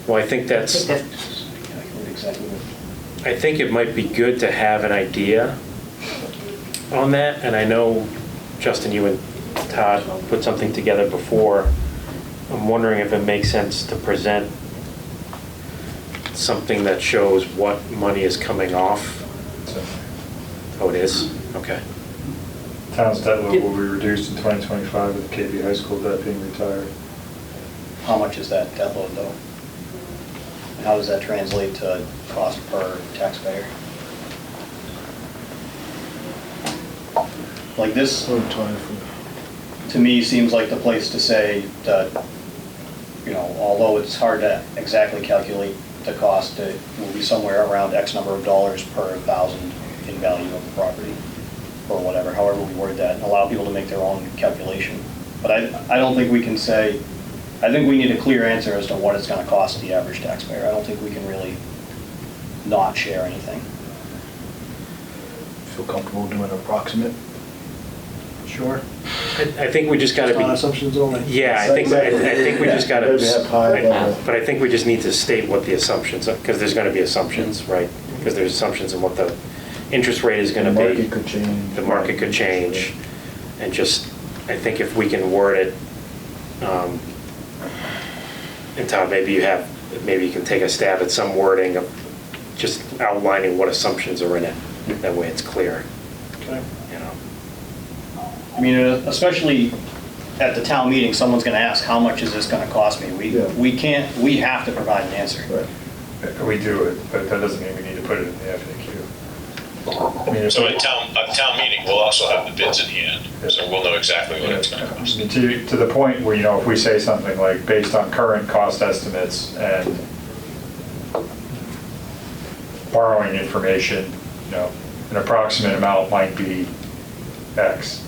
Well, I think that's, Calculate exactly what- I think it might be good to have an idea on that, and I know, Justin, you and Todd put something together before. I'm wondering if it makes sense to present something that shows what money is coming off. So, Oh, it is? Okay. Town's debt load will be reduced in 2025 with KB High School debt being retired. How much is that debt load though? And how does that translate to cost per taxpayer? Like this, to me, seems like the place to say that, you know, although it's hard to exactly calculate the cost, it will be somewhere around X number of dollars per thousand in value of the property, or whatever, however we word that, and allow people to make their own calculation. But I don't think we can say, I think we need a clear answer as to what it's gonna cost the average taxpayer. I don't think we can really not share anything. Feel comfortable doing an approximate? Sure. I think we just gotta Just on be, assumptions only. yeah, I think we just gotta, Maybe have high level. but I think we just need to state what the assumptions are, because there's gonna be assumptions, right? Because there's assumptions in what the interest rate is gonna The be. market could change. The market could change, and just, I think if we can word it, and Todd, maybe you can take a stab at some wording of just outlining what assumptions are in it. That way it's clear, Okay. you know? I mean, especially at the town meeting, someone's gonna ask, how much is this gonna cost me? Yeah. We have to provide an answer. Right. We do it, but that doesn't mean we need to put it in the FAQ. I mean, if So we- at town meeting, we'll also have the bids in hand, so we'll know exactly what it's gonna cost. To the point where, you know, if we say something like, based on current cost estimates and borrowing information, you know, an approximate amount might be X.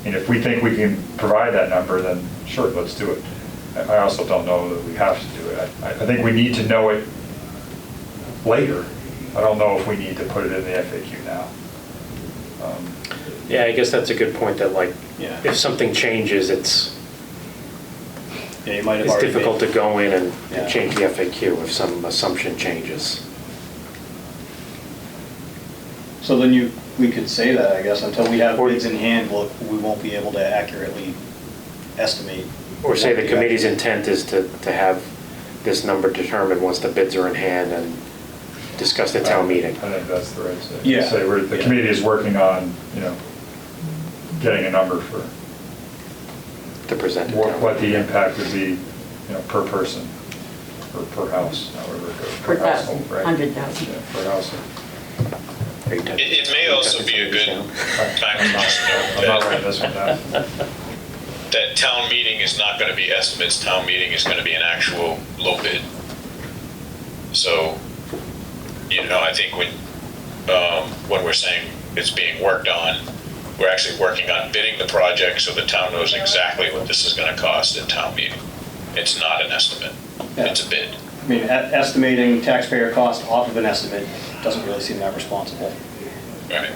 And if we think we can provide that number, then sure, let's do it. I also don't know that we have to do it. I think we need to know it later. I don't know if we need to put it in the FAQ now. Yeah, I guess that's a good point, that like, Yeah. if something changes, it's Yeah, you might have it's already difficult to made- go in and Yeah. change the FAQ if some assumption changes. So then we could say that, I guess, until we have Or- bids in hand, we won't be able to accurately estimate. Or say the what committee's intent is to have this number determined once the bids are in hand and discussed at town meeting. I think that's the right say. Yeah. Say the Yeah. committee is working on, you know, getting a number for To present at town what the meeting. impact would be, you know, per person, or per house, however it goes. Per household, thousand, right? 100,000. Yeah, per household. Are you touching- It may also be a good time to just I'm not note writing this one down. that town meeting is not gonna be estimates, town meeting is gonna be an actual low bid. So, you know, I think when we're saying it's being worked on, we're actually working on bidding the project so the town knows exactly what this is gonna cost at town meeting. It's not an estimate, Yeah. it's a bid. I mean, estimating taxpayer cost off of an estimate doesn't really seem that responsible. Right.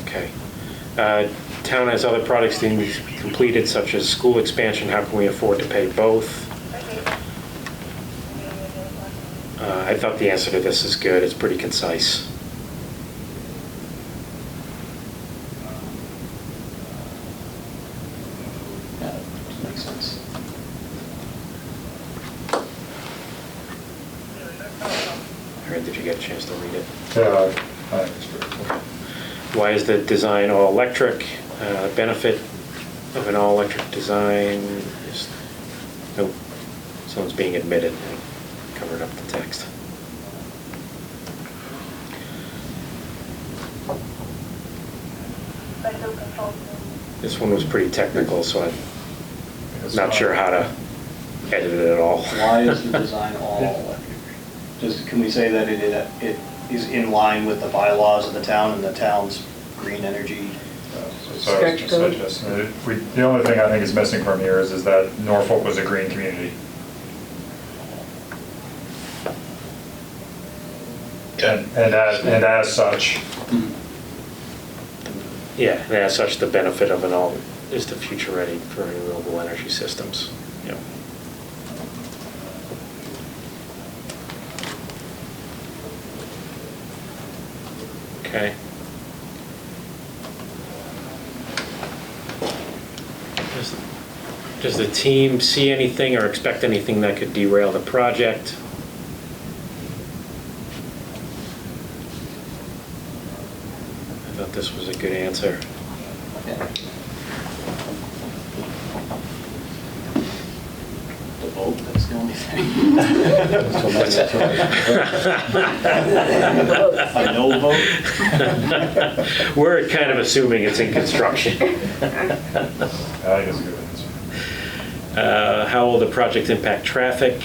Okay. Town has other projects to be completed, such as school expansion. How can we afford to pay both? I thought the answer to this is good. It's pretty concise. Yeah, that makes sense. All right, did you get a chance to read it? Yeah, I think it's very cool. Why is the design all-electric? Benefit of an all-electric design is, nope, someone's being admitted. I covered up the text. This one was pretty technical, so I'm not sure how to edit it at all. Why is the design all electric? Can we say that it is in line with the bylaws of the town and the town's green energy? So I was just Stretch code. suggesting, the only thing I think is missing from here is that Norfolk was a green community. Okay. And as such, Yeah, and as such, the benefit of it all is the future ready for renewable energy systems. Yeah. Okay. Does the team see anything or expect anything that could derail the project? I thought this was a good answer. The vote, that's the only thing. A no vote? We're kind of assuming it's in construction. I think it's a good answer. How will the project impact traffic?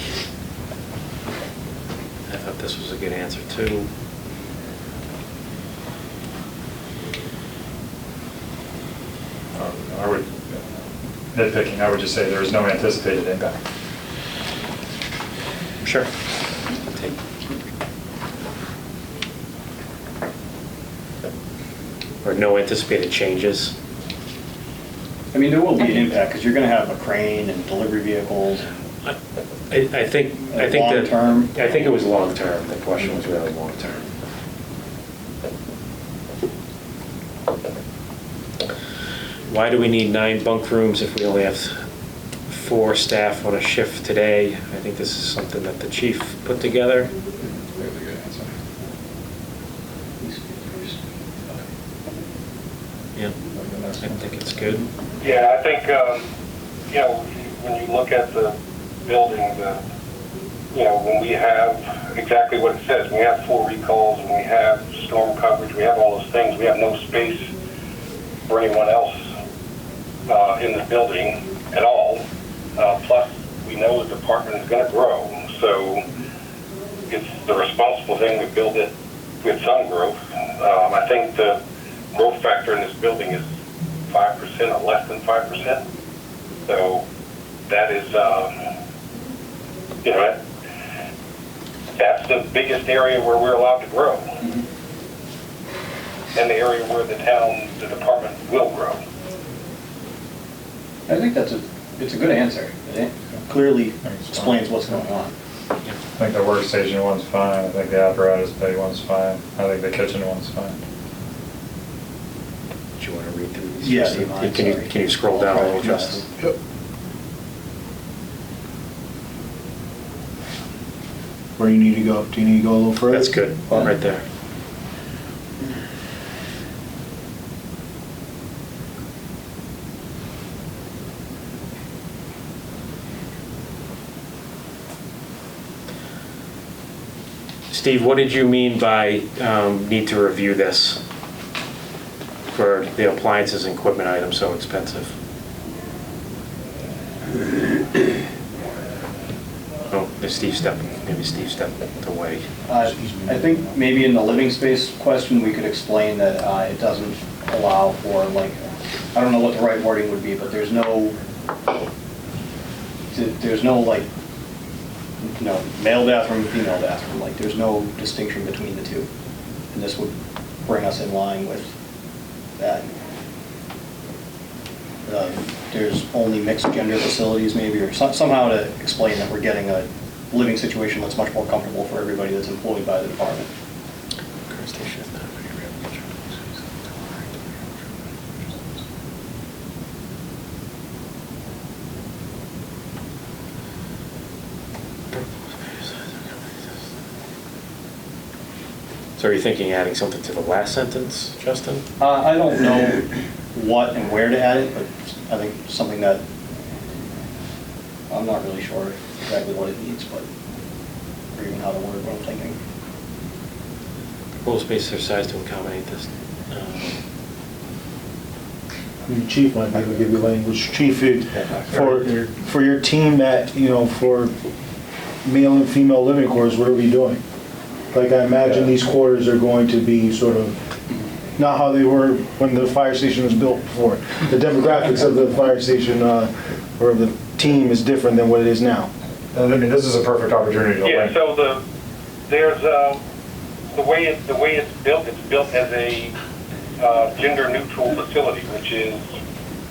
I thought this was a good answer too. I would, nitpicking, I would just say there is no anticipated impact. Sure. Or no anticipated changes. I mean, there will be an impact, because you're gonna have a crane and delivery vehicles. I think that. Long-term? I think it was long-term. The question was really long-term. Why do we need 9 bunk rooms if we only have 4 staff on a shift today? I think this is something that the chief put together. Really good answer. Yeah, I think it's good. Yeah, I think, you know, when you look at the building, you know, when we have exactly what it says, we have 4 recalls, and we have storm coverage, we have all those things, we have no space for anyone else in the building at all. Plus, we know the department is going to grow, so it's the responsible thing to build it with some growth. I think the growth factor in this building is 5% or less than 5%. So that is, you know, that's the biggest area where we're allowed to grow. And the area where the town, the department will grow. I think it's a good answer. It clearly explains what's going on. I think the workstation one's fine, I think the apparatus bay one's fine, I think the kitchen one's fine. Do you want to read through these? Yeah, Steve? do you mind? Can you, Sorry. can you scroll down a little, Yes. Justin? Yep. Where you need to go? Do you need to go a little further? That's good, right there. Steve, what did you mean by need to review this for the appliances and equipment items so expensive? Oh, maybe Steve stepped away. I think maybe in the living space question, we could explain that it doesn't allow for, like, I don't know what the right wording would be, but there's no, like, you know, male bathroom, female bathroom, like, there's no distinction between the two. And this would bring us in line with that. There's only mixed gender facilities maybe, or somehow to explain that we're getting a living situation that's much more comfortable for everybody that's employed by the department. So are you thinking adding something to the last sentence, Justin? I don't know what and where to add it, but I think something that, I'm not really sure exactly what it needs, but, or even how to word what I'm thinking. Proposed space or size to accommodate this. Chief might be able to give you language. Chief, for your team that, you know, for male and female living quarters, what are we doing? Like, I imagine these quarters are going to be sort of not how they were when the fire station was built before. The demographics of the fire station or the team is different than what it is now. I mean, this is a perfect opportunity to Yeah, link. so there's the way it's built as a gender-neutral facility, which is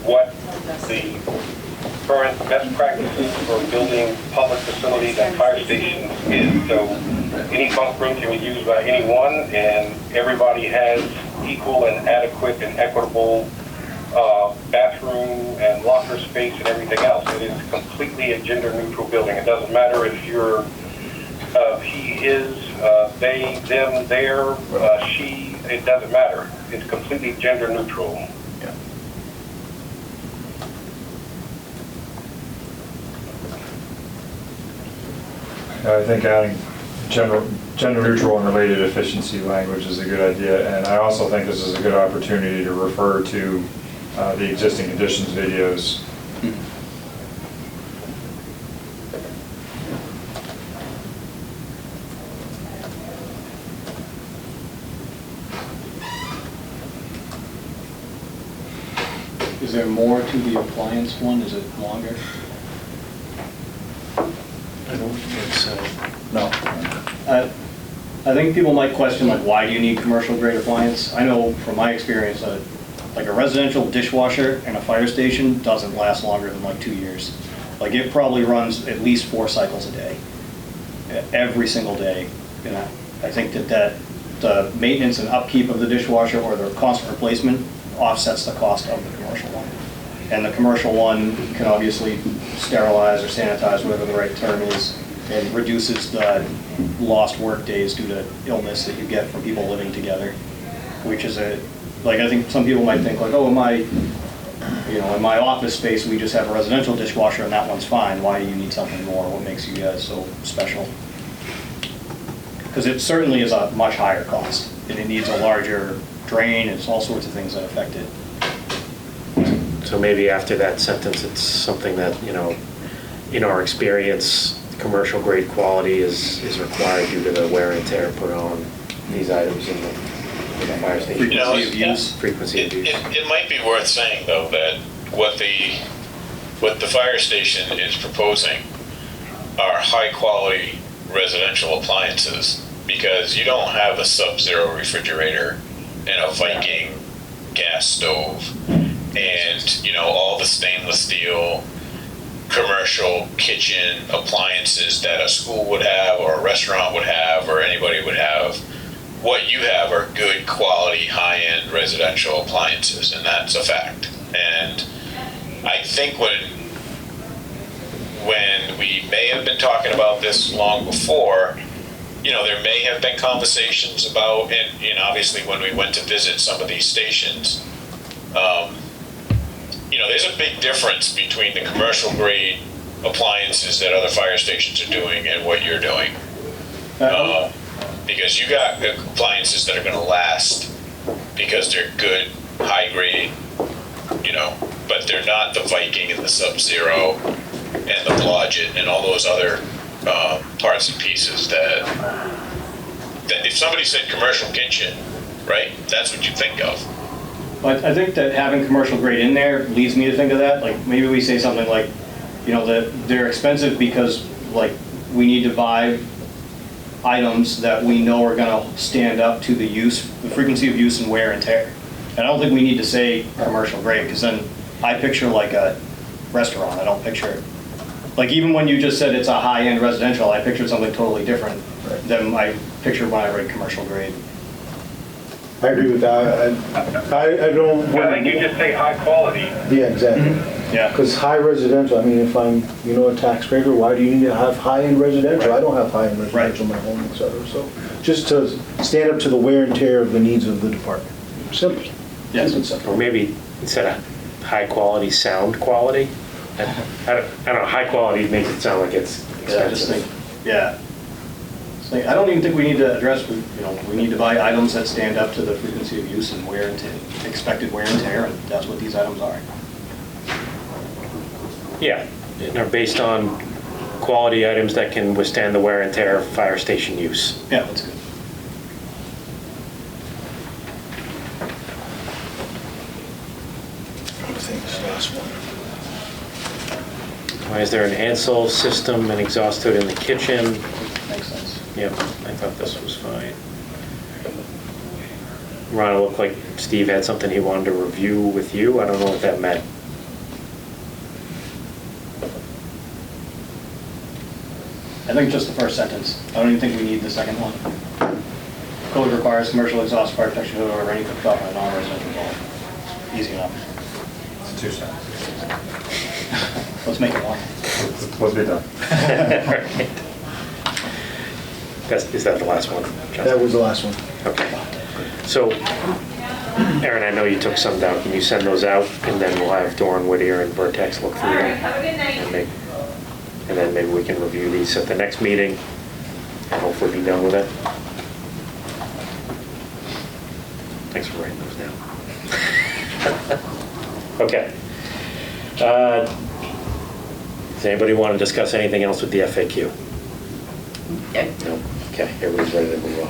what the current best practices for building public facilities and fire stations is. So any bunk room can be used by anyone, and everybody has equal and adequate and equitable bathroom and locker space and everything else. It is completely a gender-neutral building. It doesn't matter if you're he, his, they, them, their, she, it doesn't matter. It's completely gender-neutral. I think adding gender neutral and related efficiency language is a good idea, and I also think this is a good opportunity to refer to the existing conditions videos. Is there more to the appliance one? Is it longer? I don't think so. No. I think people might question, like, why do you need commercial grade appliance? I know from my experience that like a residential dishwasher and a fire station doesn't last longer than like 2 years. Like, it probably runs at least 4 cycles a day, every single day. And I think that the maintenance and upkeep of the dishwasher or the constant replacement offsets the cost of the commercial one. And the commercial one can obviously sterilize or sanitize, whatever the right term is, and reduces the lost work days due to illness that you get from people living together, which is like, I think some people might think like, oh, in my office space, we just have a residential dishwasher and that one's fine. Why do you need something more? What makes you guys so special? Because it certainly is a much higher cost, and it needs a larger drain, it's all sorts of things that affect it. So maybe after that sentence, it's something that, in our experience, commercial grade quality is required due to the wear and tear put on these items in the fire station. Frequency of use. Frequency of use. It might be worth saying, though, that what the fire station is proposing are high-quality residential appliances, because you don't have a Sub-Zero refrigerator and a Viking gas stove and, all the stainless steel commercial kitchen appliances that a school would have or a restaurant would have or anybody would have. What you have are good quality, high-end residential appliances, and that's a fact. And I think when we may have been talking about this long before, there may have been conversations about, and obviously when we went to visit some of these stations, there's a big difference between the commercial grade appliances that other fire stations are doing and what you're doing. Because you got appliances that are going to last because they're good, high grade, but they're not the Viking and the Sub-Zero and the Blodgett and all those other parts and pieces that if somebody said commercial kitchen, right, that's what you think of. But I think that having commercial grade in there leads me to think of that. Like, maybe we say something like, that they're expensive because, like, we need to buy items that we know are going to stand up to the frequency of use and wear and tear. And I don't think we need to say commercial grade, because then I picture like a restaurant. I don't picture, like, even when you just said it's a high-end residential, I pictured something totally different than I pictured when I read commercial grade. I agree with that. I don't. I think you just say high quality. Yeah, exactly. Yeah. Because high residential, I mean, if I'm, a tax grader, why do you need to have high-end residential? Right. I don't have high-end residential in my home, et cetera. So just to stand up to the wear and tear of the needs of the department. Simple. Yes. Keep it simple. Or maybe instead of high quality, sound quality. I don't know, high quality makes it sound like it's Yeah, I just expensive. think, yeah. I don't even think we need to address, we need to buy items that stand up to the frequency of use and wear and tear, expected wear and tear, and that's what these items are. Yeah, and are based on quality items that can withstand the wear and tear of fire station use. Yeah, that's good. I think this last one. Why is there an Ansel system and exhaust hood in the kitchen? Makes sense. Yep, I thought this was fine. Ron, it looked like Steve had something he wanted to review with you. I don't know what that meant. I think just the first sentence. I don't even think we need the second one. Code requires commercial exhaust fire protection or any cooktop on a non-residential home. Easy enough. It's 2 cents. Let's make it one. Let's be done. Is that the last one, John? That was the last one. Okay. So, Aaron, I know you took some down. Can you send those out? And then we'll have Doran, Whittier, and Vertex look through them. Have a good night. And then maybe we can review these at the next meeting and hopefully be done with it. Thanks for writing those down. Okay. Does anybody want to discuss anything else with the FAQ? No? Okay, everybody's ready to move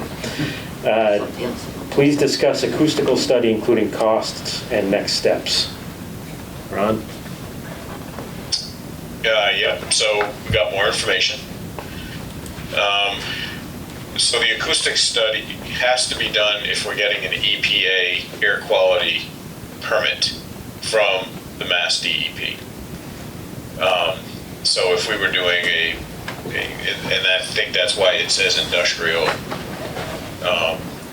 on. Please discuss acoustical study, including costs and next steps. Ron? Yeah, so we got more information. So the acoustic study has to be done if we're getting an EPA air quality permit from the Mass DEP. So if we were doing and I think that's why it says industrial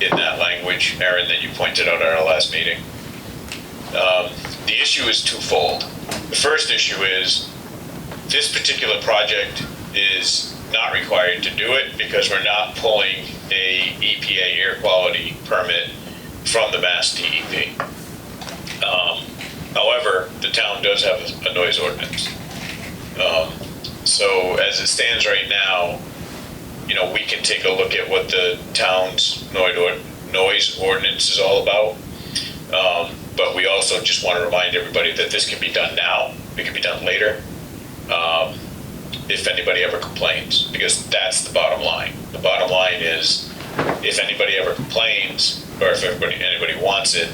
in that language, Aaron, that you pointed out at our last meeting. The issue is twofold. The first issue is this particular project is not required to do it because we're not pulling a EPA air quality permit from the Mass DEP. However, the town does have a noise ordinance. So as it stands right now, we can take a look at what the town's noise ordinance is all about. But we also just want to remind everybody that this can be done now. It can be done later. If anybody ever complains, because that's the bottom line. The bottom line is if anybody ever complains or if anybody wants it,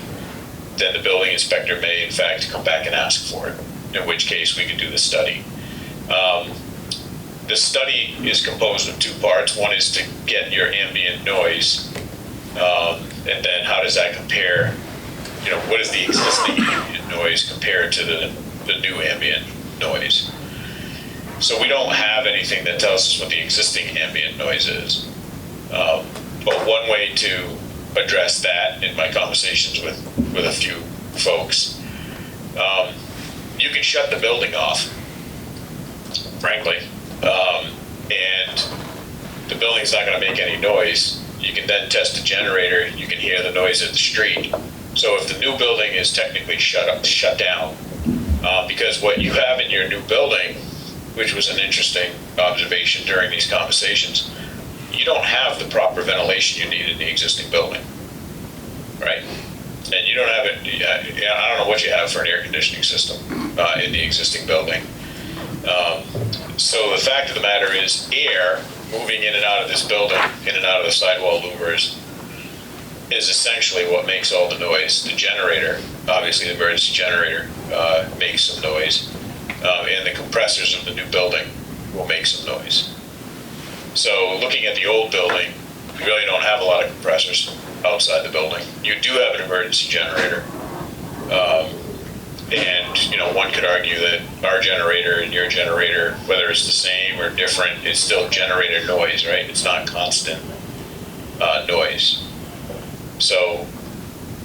then the building inspector may in fact come back and ask for it, in which case we can do the study. The study is composed of 2 parts. One is to get your ambient noise, and then how does that compare, what is the existing ambient noise compared to the new ambient noise? So we don't have anything that tells us what the existing ambient noise is. But one way to address that in my conversations with a few folks, you can shut the building off, frankly, and the building's not going to make any noise. You can then test the generator. You can hear the noise of the street. So if the new building is technically shut down, because what you have in your new building, which was an interesting observation during these conversations, you don't have the proper ventilation you need in the existing building, right? And you don't have it, I don't know what you have for an air conditioning system in the existing building. So the fact of the matter is air moving in and out of this building, in and out of the sidewall louvers, is essentially what makes all the noise. The generator, obviously the emergency generator, makes some noise, and the compressors of the new building will make some noise. So looking at the old building, you really don't have a lot of compressors outside the building. You do have an emergency generator, and one could argue that our generator and your generator, whether it's the same or different, it's still generator noise, right? It's not constant noise. So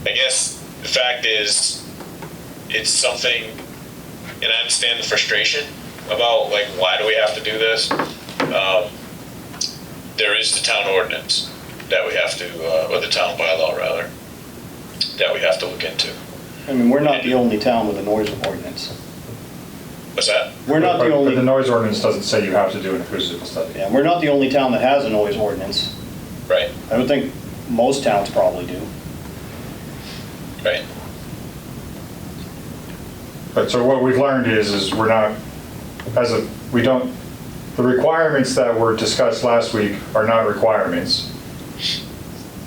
I guess the fact is, it's something, and I understand the frustration about why do we have to do this? There is the town ordinance that we have to, or the town bylaw rather, that we have to look into. I mean, we're not the only town with a noise ordinance. What's that? We're not the But only. the noise ordinance doesn't say you have to do an acoustical study. Yeah, we're not the only town that has a noise ordinance. Right, I would think most towns probably do. right. But so what we've learned is we're not, the requirements that were discussed last week are not requirements.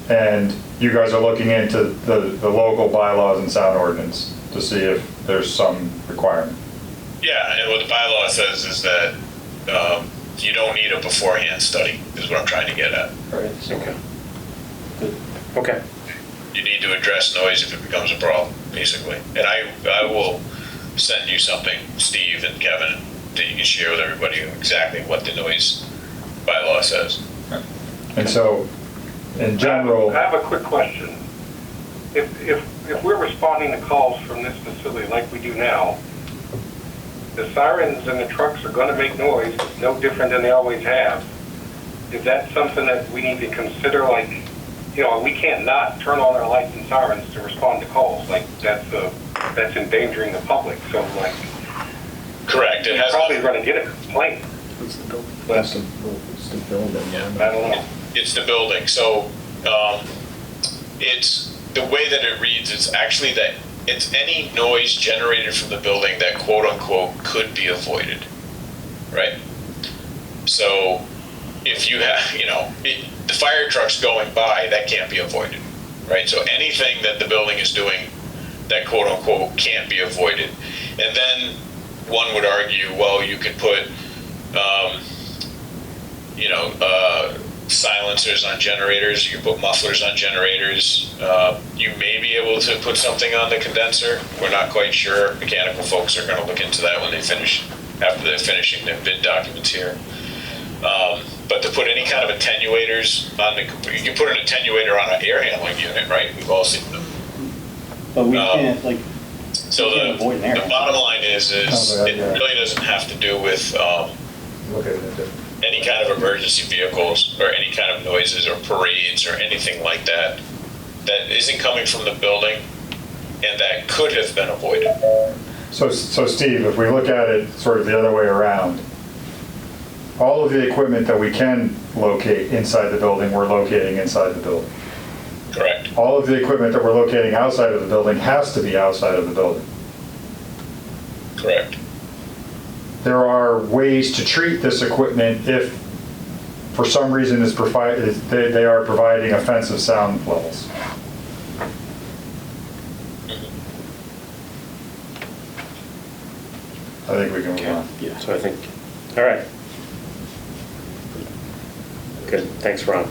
And you guys are looking into the local bylaws and sound ordinance to see if there's some requirement. Yeah, and what the bylaw says is that you don't need a beforehand study, is what I'm trying to get at. Right. So Okay. good. Okay. you need to address noise if it becomes a problem, basically. And I will send you something, Steve and Kevin, that you can share with everybody exactly what the noise bylaw says. And so, in general, I have a quick question. If we're responding to calls from this facility like we do now, the sirens and the trucks are gonna make noise, no different than they always have. Is that something that we need to consider, like, you know, we can't not turn on our lights and sirens to respond to calls, like, that's endangering the public, so like, Correct. It you're has probably gonna get a complaint. But It's the building, yeah. I don't know. It's the building. So it's the way that it reads. It's actually that it's any noise generated from the building that quote unquote could be avoided, right? So if you have, you know, the fire trucks going by, that can't be avoided, right? So anything that the building is doing that quote unquote can't be avoided. And then one would argue, well, you could put, silencers on generators, you can put mufflers on generators. You may be able to put something on the condenser. We're not quite sure. Mechanical folks are going to look into that when they finish, after they're finishing their bid documents here. But to put any kind of attenuators on you can put an attenuator on an air handling unit, right? We've all seen them. But we can't, like, So can't avoid an air the bottom line is Oh, it yeah. really doesn't have to do with okay, any kind of emergency vehicles or any kind of noises or parades or anything like that that isn't coming from the building and that could have been avoided. so Steve, if we look at it sort of the other way around, all of the equipment that we can locate inside the building, we're locating inside the building. Correct. All of the equipment that we're locating outside of the building has to be outside of the building. Correct. There are ways to treat this equipment if, for some reason, they are providing offensive sound levels. I think we can move on. Yeah, so I think, all right. Good, thanks, Ron.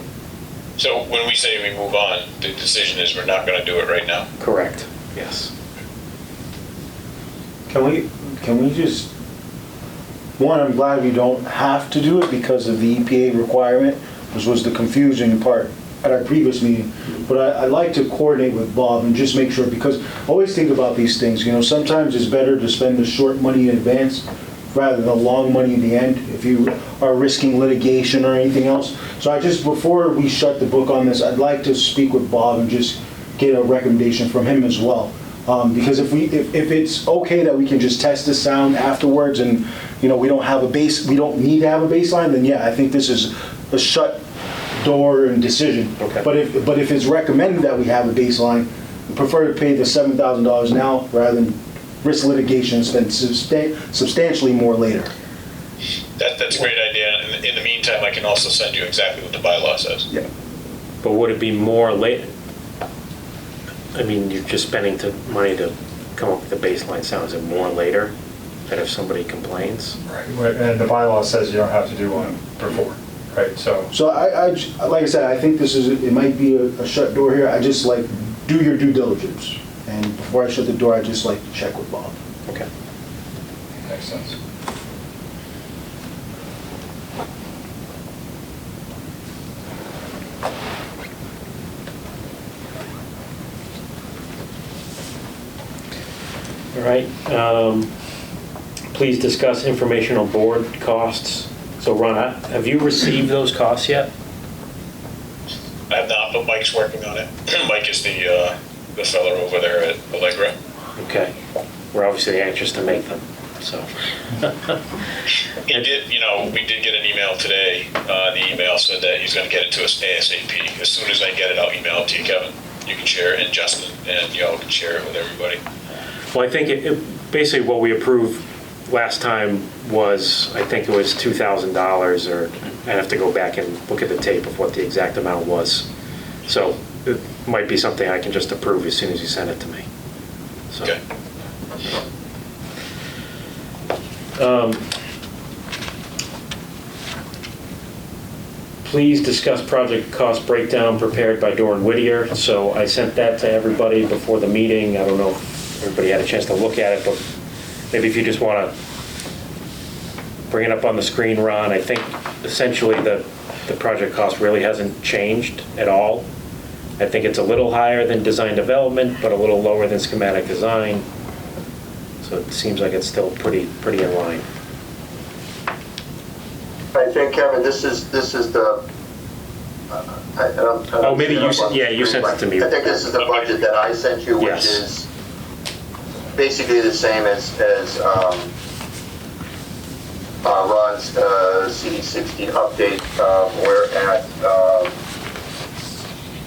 So when we say we move on, the decision is we're not going to do it right now. Correct, yes. Can we just, one, I'm glad we don't have to do it because of the EPA requirement, which was the confusing part at our previous meeting. But I'd like to coordinate with Bob and just make sure, because I always think about these things, you know, sometimes it's better to spend the short money in advance rather than the long money in the end if you are risking litigation or anything else. So I just, before we shut the book on this, I'd like to speak with Bob and just get a recommendation from him as well. Because if it's okay that we can just test the sound afterwards and, you know, we don't need to have a baseline, then yeah, I think this is a shut door and decision. Okay. But if it's recommended that we have a baseline, I prefer to pay the $7,000 now rather than risk litigation and spend substantially more later. That's a great idea. And in the meantime, I can also send you exactly what the bylaw says. Yeah. But would it be more late? I mean, you're just spending money to come up with a baseline sound. Is it more later than if somebody complains? Right. And the bylaw says you don't have to do one before, right? So I like I said, I think it might be a shut door here. I just like, do your due diligence. And before I shut the door, I just like to check with Bob. Okay. Makes sense. All right. Please discuss informational board costs. So Ron, have you received those costs yet? I have not, but Mike's working on it. Mike is the fellow over there at Allegra. Okay. We're obviously anxious to make them, so. We did get an email today. The email said that he's going to get it to us ASAP. As soon as I get it, I'll email it to you, Kevin. You can share it, and Justin, and y'all can share it with everybody. Well, I think basically what we approved last time was, I think it was $2,000, or I'd have to go back and look at the tape of what the exact amount was. So it might be something I can just approve as soon as you send it to me. So. Okay. please discuss project cost breakdown prepared by Doran Whittier. So I sent that to everybody before the meeting. I don't know if everybody had a chance to look at it, but maybe if you just want to bring it up on the screen, Ron. I think essentially the project cost really hasn't changed at all. I think it's a little higher than design development, but a little lower than schematic design. So it seems like it's still pretty in line. I think, Kevin, this is the, I don't Oh, maybe see it you up sent- on the yeah, you screen, sent it to me. I think this is the budget that I sent you, which Yes. is basically the same as Ron's CD60 update. We're at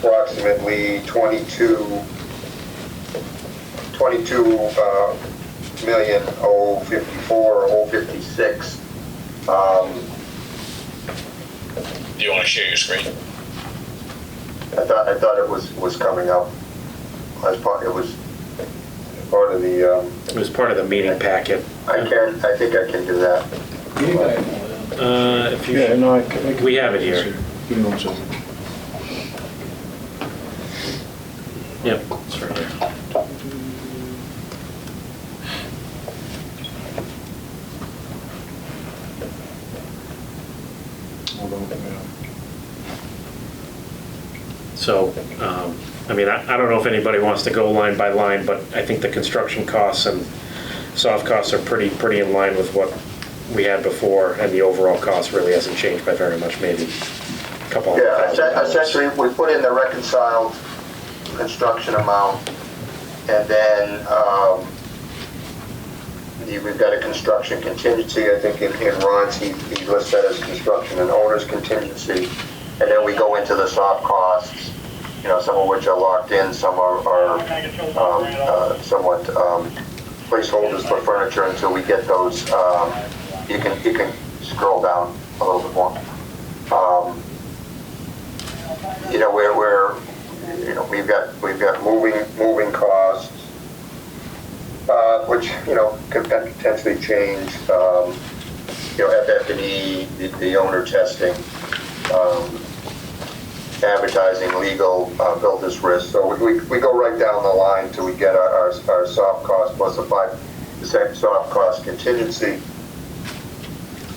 approximately 22,054 or 056. Do you want to share your screen? I thought it was coming up. As part, it was part of the. It was part of the meeting packet. I think I can do that. If you, Yeah, no, we have it here. Give me 1 second. Yep, it's right here. Hold on. So, I mean, I don't know if anybody wants to go line by line, but I think the construction costs and soft costs are pretty in line with what we had before, and the overall cost really hasn't changed by very much, maybe a couple Yeah, $100,000. essentially, we put in the reconciled construction amount, and then we've got a construction contingency. I think in Ron's, he lists that as construction and owner's contingency, and then we go into the soft costs. You know, some of which are locked in, some are somewhat placeholders for furniture until we get those. You can scroll down a little bit more. You know, we've got moving costs, which could potentially change. FF&E, the owner testing. Advertising, legal, builder's risk. So we go right down the line till we get our soft cost plus a 5% soft cost contingency,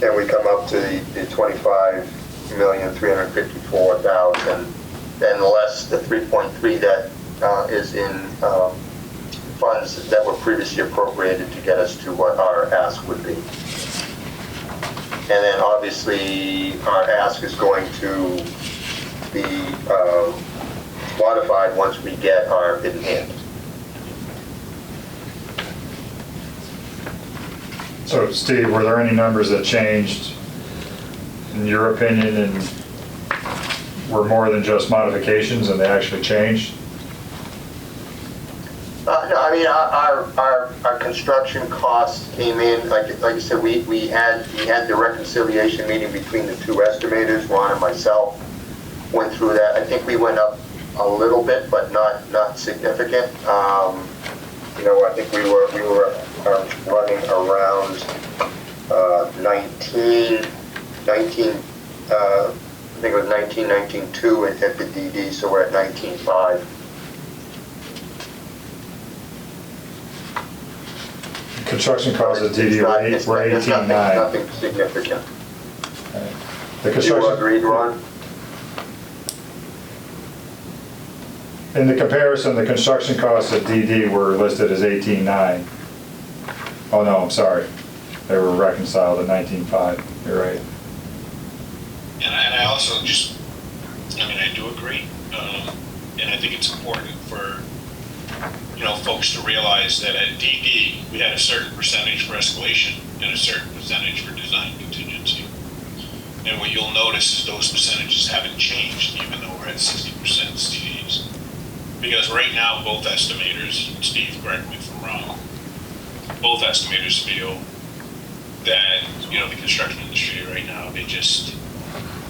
and we come up to the $25,354,000, then less the 3.3 that is in funds that were previously appropriated to get us to what our ask would be. And then obviously our ask is going to be modified once we get our bid in hand. So Steve, were there any numbers that changed, in your opinion, and were more than just modifications and they actually changed? No, I mean, our construction costs came in, like I said, we had the reconciliation meeting between the two estimators, Ron and myself. Went through that. I think we went up a little bit, but not significant. I think we were running around 19. I think it was 19.2 at the DD, so we're at 19.5. Construction costs at DD were 18.9. Nothing significant. The You construction, agreed, Ron? in the comparison, the construction costs at DD were listed as 18.9. Oh no, I'm sorry. They were reconciled at 19.5. You're right. And I also just, I do agree. And I think it's important for, folks to realize that at DD, we had a certain percentage for escalation and a certain percentage for design contingency. And what you'll notice is those percentages haven't changed, even though we're at 60% CDs. Because right now, both estimators, Steve, correct me if I'm wrong, both estimators feel that, the construction industry right now, they're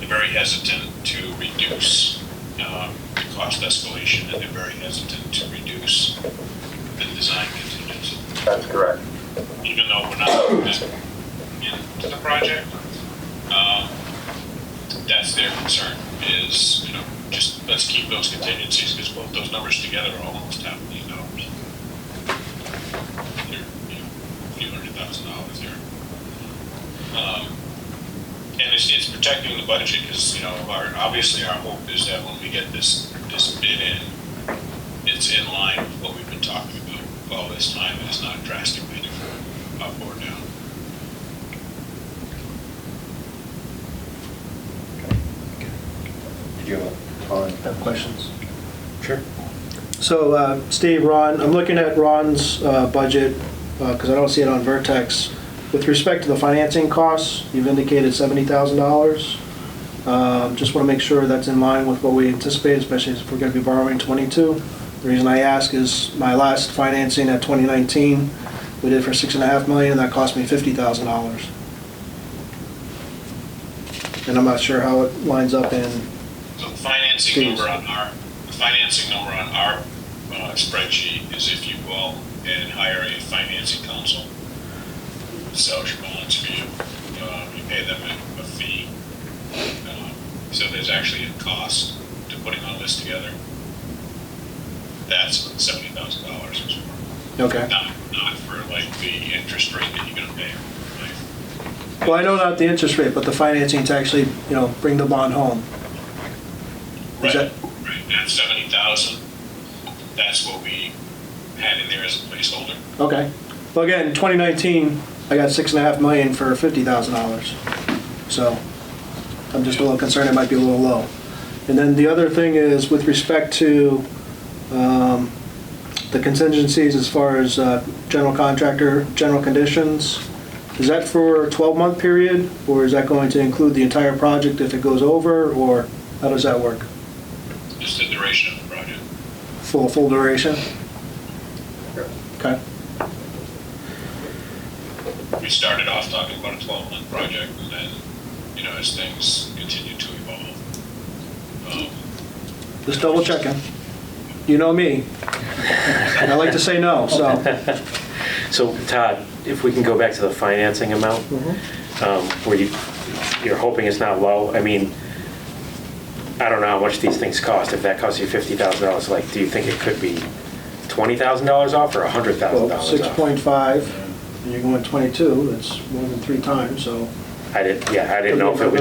very hesitant to reduce the cost escalation, and they're very hesitant to reduce the design contingency. That's correct. Even though we're not into the project, that's their concern, is, just let's keep those contingencies, because both those numbers together are almost $500,000. They're, a few $100,000 there. And it's protecting the budget, because, obviously our hope is that when we get this bid in, it's in line with what we've been talking about all this time, and it's not drastically different up or down. Did you have questions? Sure. So, Steve, Ron, I'm looking at Ron's budget, because I don't see it on Vertex. With respect to the financing costs, you've indicated $70,000. Just want to make sure that's in line with what we anticipate, especially if we're going to be borrowing 22. The reason I ask is my last financing at 2019, we did for $6.5 million, that cost me $50,000. And I'm not sure how it lines up in. So the financing number on our spreadsheet is if you go and hire a financing counsel, sells your bonds for you, you pay them a fee. So there's actually a cost to putting all this together. That's what $70,000 is for. Okay. Not for like the interest rate that you're gonna pay. Right? Well, I know not the interest rate, but the financing to actually, bring the bond home. Right, that- right. That 70,000, that's what we had in there as a placeholder. Okay. Well, again, 2019, I got $6.5 million for $50,000. So I'm just a little concerned it might be a little low. And then the other thing is with respect to the contingencies as far as general contractor, general conditions, is that for a 12-month period, or is that going to include the entire project if it goes over, or how does that work? Just the duration of the project. Full duration? Okay. We started off talking about a 12-month project, and then, as things continue to evolve. Just double checking. You know me. I like to say no, so. So Todd, if we can go back to the financing amount, where you're hoping it's not low. I mean, I don't know how much these things cost. If that costs you $50,000, like, do you think it could be $20,000 off or $100,000 off? 6.5, and you're going 22, that's more than 3 times, so. I didn't know if it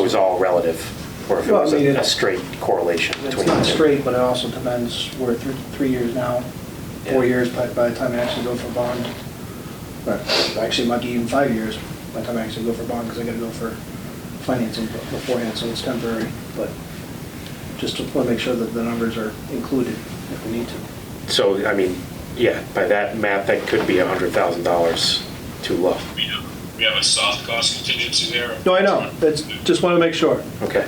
was all relative, or if it Well, was I mean, a straight correlation It's between not the two. straight, but it also depends, we're 3 years now, 4 years by the time I actually go for bond. But actually, it might be even 5 years by the time I actually go for bond, because I gotta go for financing beforehand, so it's temporary. But just want to make sure that the numbers are included if we need to. So, I mean, yeah, by that math, that could be $100,000 too low. We have a soft cost contingency there. No, I know, that's, just want to make sure. Okay.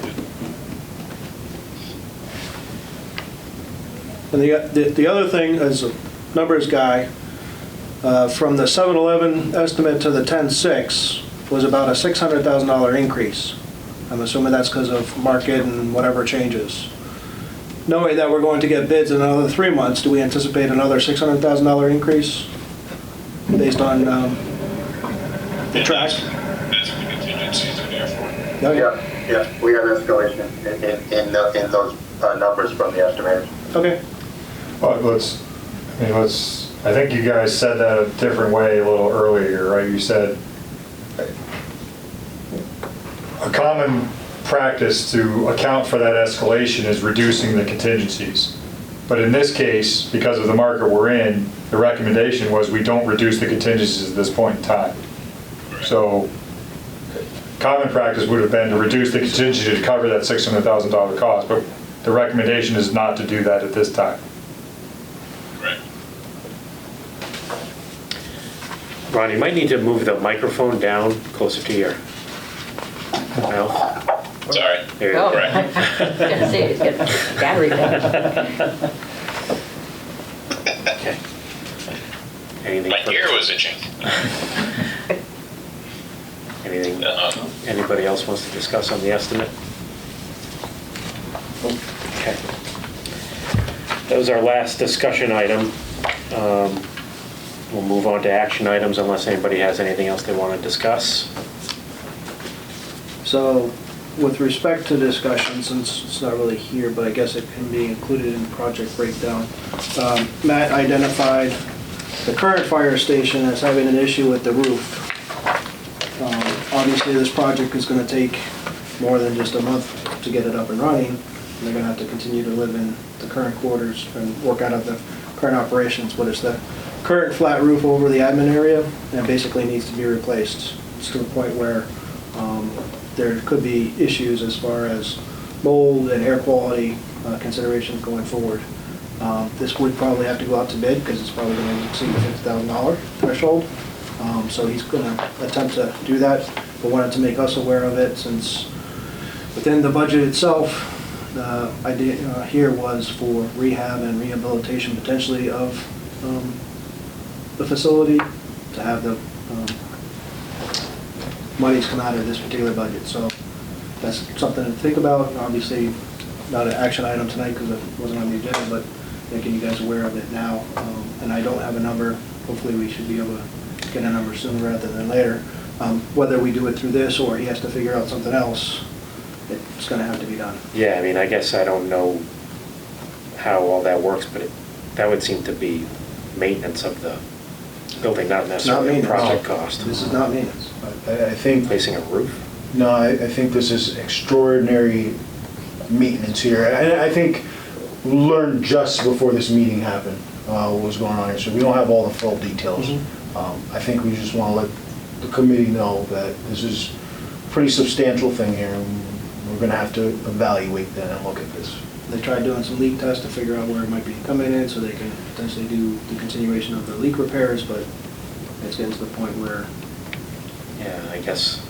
And the other thing, as a numbers guy, from the 7-Eleven estimate to the 10-6 was about a $600,000 increase. I'm assuming that's because of market and whatever changes. Knowing that we're going to get bids in another 3 months, do we anticipate another $600,000 increase based on the track? That's what the contingencies are there for. Oh, Yeah, we have escalation in those numbers from the estimators. Okay. Well, I think you guys said that a different way a little earlier, right? You said a common practice to account for that escalation is reducing the contingencies. But in this case, because of the market we're in, the recommendation was we don't reduce the contingencies at this point in time. So common practice would have been to reduce the contingency to cover that $600,000 cost, but the recommendation is not to do that at this time. Right. Ron, you might need to move the microphone down closer to your mouth. Sorry. There you Oh. go. Right. Gonna say, it's got battery down. Okay. Anything? My ear was itching. Anything anybody else wants to discuss on the estimate? Okay. That was our last discussion item. We'll move on to action items unless anybody has anything else they want to discuss. So with respect to discussion, since it's not really here, but I guess it can be included in the project breakdown. Matt identified the current fire station as having an issue with the roof. Obviously, this project is gonna take more than just a month to get it up and running. They're gonna have to continue to live in the current quarters and work out of the current operations, but it's the current flat roof over the admin area, and basically needs to be replaced. It's to the point where there could be issues as far as mold and air quality considerations going forward. This would probably have to go out to bid, because it's probably gonna exceed the $50,000 threshold. So he's gonna attempt to do that, but wanted to make us aware of it, since within the budget itself, the idea here was for rehab and rehabilitation potentially of the facility, to have the monies come out of this particular budget. So that's something to think about. Obviously, not an action item tonight because it wasn't on the agenda, but making you guys aware of it now. And I don't have a number. Hopefully we should be able to get a number sooner rather than later. Whether we do it through this or he has to figure out something else, it's going to have to be done. Yeah, I mean, I guess I don't know how all that works, but that would seem to be maintenance of the building, not necessarily a project cost. This is not maintenance. I think, Replacing a roof? no, I think this is extraordinary maintenance here. I think we learned just before this meeting happened what was going on here, so we don't have all the full details. I think we just want to let the committee know that this is a pretty substantial thing here, and we're going to have to evaluate that and look at this. They tried doing some leak tests to figure out where it might be coming in so they can potentially do the continuation of the leak repairs, but it's getting to the point where Yeah, I guess.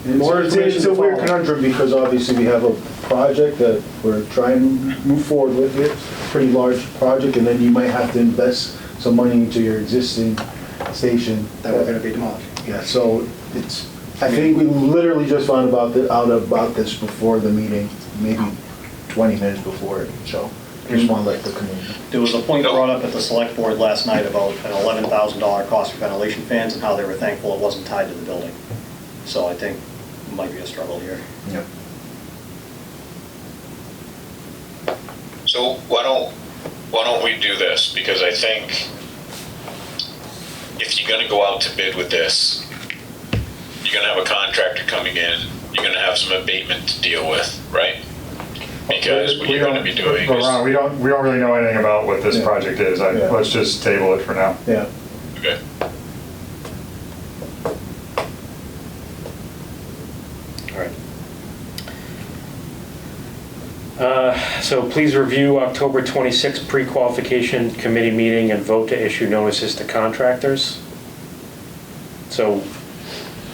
It's a weird conundrum, because obviously we have a project that we're trying to move forward with here, pretty large project, and then you might have to invest some money into your existing station. that we're going to be demolished. Yeah, so it's, I think we literally just found out about this before the meeting, maybe 20 minutes before it, so just want to let the community. There was a point brought up at the select board last night about an $11,000 cost for ventilation fans and how they were thankful it wasn't tied to the building. So I think it might be a struggle here. Yep. So why don't we do this? Because I think if you're gonna go out to bid with this, you're gonna have a contractor coming in, you're gonna have some abatement to deal with, right? Because what you're gonna be doing But is, Ron, we don't really know anything about what this Yeah. project is. Yeah. Let's just table it for now. Yeah. okay. All right. So please review October 26th pre-qualification committee meeting and vote to issue notices to contractors. So,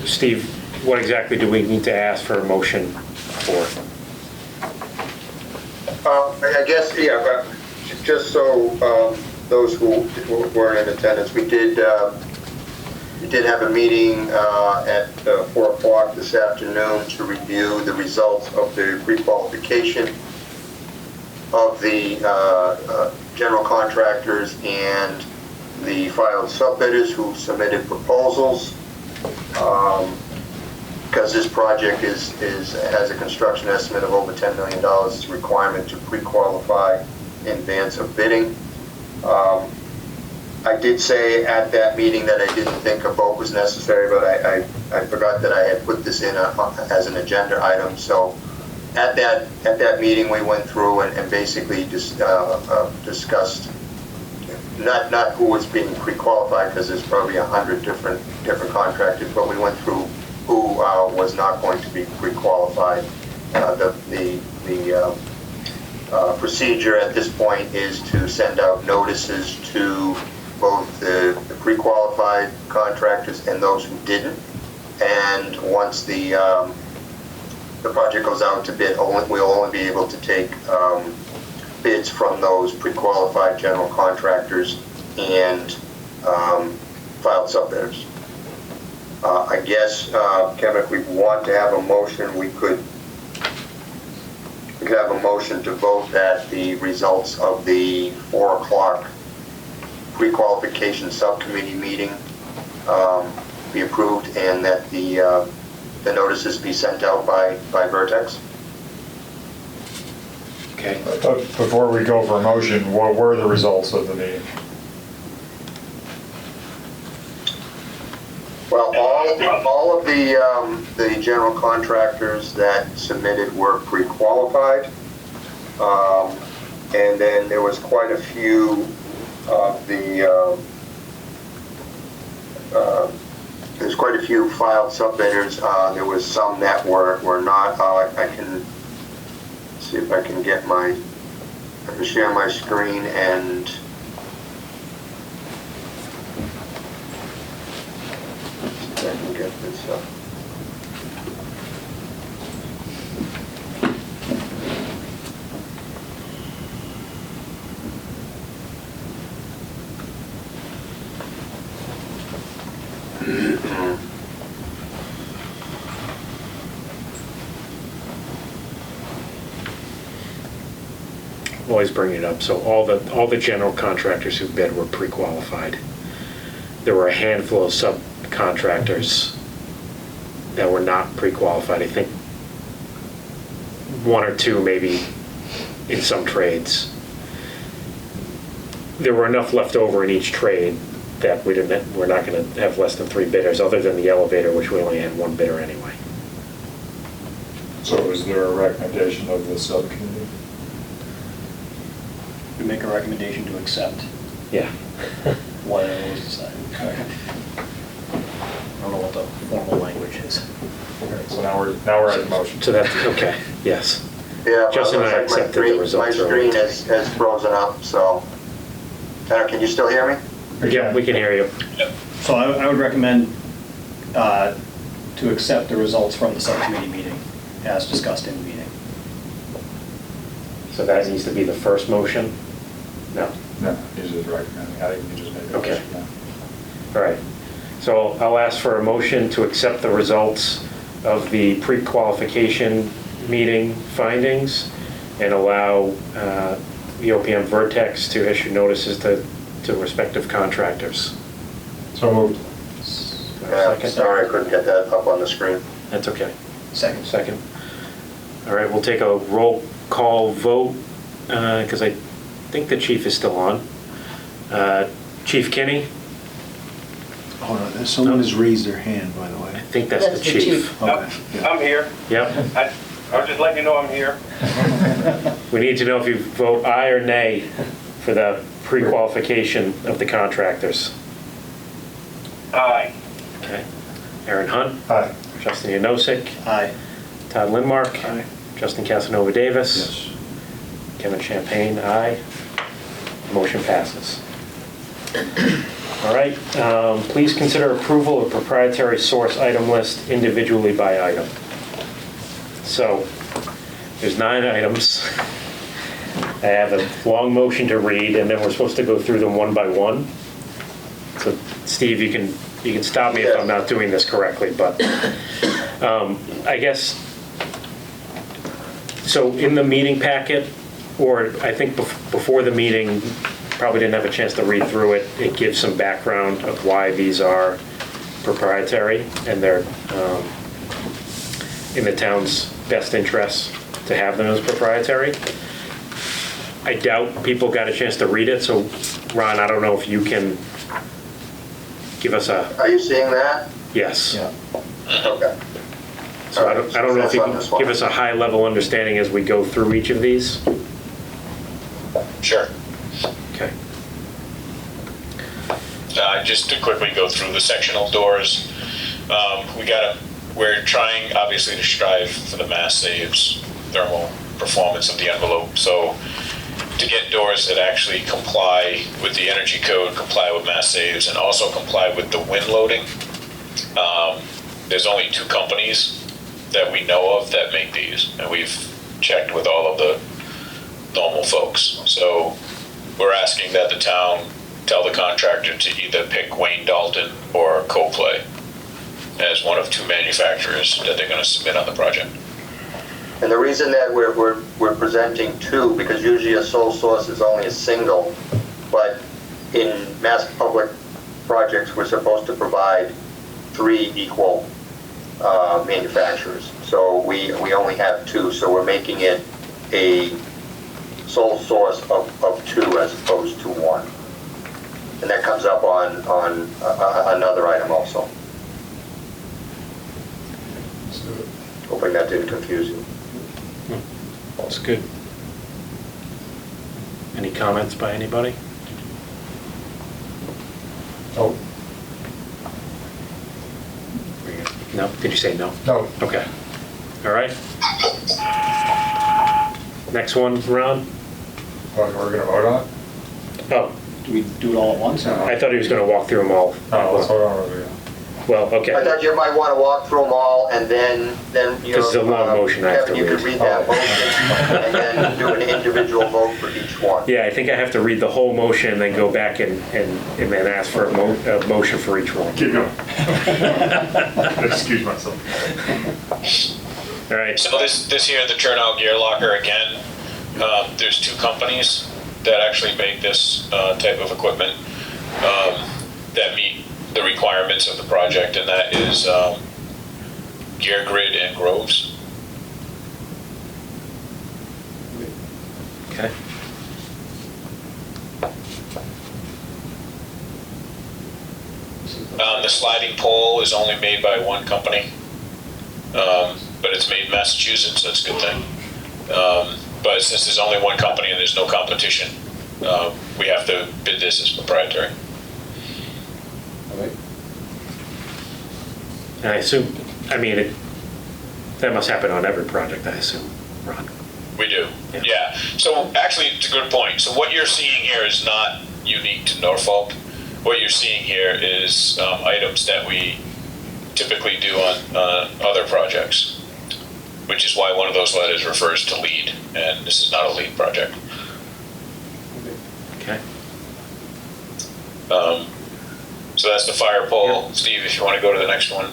Steve, what exactly do we need to ask for a motion for? I guess, yeah, but just so those who weren't in attendance, we did have a meeting at 4 o'clock this afternoon to review the results of the pre-qualification of the general contractors and the filed subbidders who submitted proposals. Because this project has a construction estimate of over $10 million, it's a requirement to pre-qualify in advance of bidding. I did say at that meeting that I didn't think a vote was necessary, but I forgot that I had put this in as an agenda item. So at that meeting, we went through and basically just discussed not who was being pre-qualified, because there's probably 100 different contractors, but we went through who was not going to be pre-qualified. The procedure at this point is to send out notices to both the pre-qualified contractors and those who didn't. And once the project goes out to bid, we'll only be able to take bids from those pre-qualified general contractors and filed subbidders. I guess, Kevin, if we want to have a motion, we could have a motion to vote that the results of the 4 o'clock pre-qualification subcommittee meeting be approved, and that the the notices be sent out by Vertex. Okay. But before we go for a motion, what were the results of the meeting? Well, all of the general contractors that submitted were pre-qualified. And then there was quite a few of there's quite a few filed sub-bidders. There was some that were not. I can see if I can get I can share my screen and see if I can get this up. Always bring it up. So all the general contractors who bid were pre-qualified. There were a handful of subcontractors that were not pre-qualified. I think one or two maybe in some trades. There were enough left over in each trade that we're not going to have less than 3 bidders, other than the elevator, which we only had 1 bidder anyway. So is there a recommendation of the subcommittee? We make a recommendation to accept Yeah. whatever was decided. I don't know what the formal language is. Okay, so now we're at the motion. So that's, okay, yes. Yeah, Justin and I well, it looks like accepted the results my earlier screen today. has frozen up, so. Can you still hear me? Yeah, we can hear you. So I would recommend to accept the results from the subcommittee meeting as discussed in the meeting. So that needs to be the first motion? No. No, he's just recommending. I think you just made a Okay. motion now. All right. So I'll ask for a motion to accept the results of the pre-qualification meeting findings and allow the OPM Vertex to issue notices to respective contractors. So moved. Yeah, Second? sorry, I couldn't get that up on the screen. That's okay. Second. Second. All right, we'll take a roll call vote because I think the chief is still on. Chief Kinney? Hold on, someone has raised their hand, by the I way. think that's the chief. Okay. yeah. I'm here. Yep. I was just letting you know I'm here. We need to know if you vote aye or nay for the pre-qualification of the contractors. Aye. Okay. Aaron Hunt, Aye. Justin Yanosik, Aye. Todd Lindmark, Aye. Justin Casanova Davis, Yes. Kevin Champagne, aye. Motion passes. All right, please consider approval of proprietary source item list individually by item. So, there's 9 items. I have a long motion to read, and then we're supposed to go through them one by one. So, Steve, you can stop me if I'm not doing this correctly, but I guess, so in the meeting packet, or I think before the meeting, probably didn't have a chance to read through it, it gives some background of why these are proprietary, and they're in the town's best interest to have them as proprietary. I doubt people got a chance to read it, so Ron, I don't know if you can give us a, Are you seeing that? yes. Yeah. Okay. So I don't know if you can give us a high-level understanding as we go through each of these? Sure. Okay. Just to quickly go through the sectional doors, we're trying obviously to strive for the mass saves thermal performance of the envelope. So to get doors that actually comply with the energy code, comply with mass saves, and also comply with the wind loading, there's only 2 companies that we know of that make these, and we've checked with all of the normal folks. So we're asking that the town tell the contractor to either pick Wayne Dalton or Coplay as one of 2 manufacturers that they're going to submit on the project. And the reason that we're presenting 2, because usually a sole source is only a single, but in mass public projects, we're supposed to provide 3 equal manufacturers. So we only have 2, so we're making it a sole source of 2 as opposed to 1. And that comes up on another item also. Let's do it. Hoping that didn't confuse you. That's good. Any comments by anybody? Oh, No? Did you say no? no, Okay. All right. Next one, Ron? we're gonna vote on it? Oh, Do we do it all at once? Or? I thought he was going to walk through them all. No, let's vote on it. Well, I okay. thought you might want to walk through them all and then you know. 'Cause it's a long motion I have Kevin, to you could read. read that motion and then do an individual vote for each one. Yeah, I think I have to read the whole motion and then go back and then ask for a motion for each one. Keep going. Excuse myself. All right. So this here, the turnout gear locker, again, there's 2 companies that actually make this type of equipment that meet the requirements of the project, and that is Gear Grid and Groves. Okay. The sliding pole is only made by one company, but it's made in Massachusetts, that's a good thing. But since there's only one company and there's no competition, we have to bid this as proprietary. And I assume, that must happen on every project, I assume, Ron. We do, Yeah. yeah. So actually, it's a good point. So what you're seeing here is not unique to Norfolk. What you're seeing here is items that we typically do on other projects, which is why one of those letters refers to lead, and this is not a lead project. Okay. So that's the fire pole. Yep. Steve, if you want to go to the next one.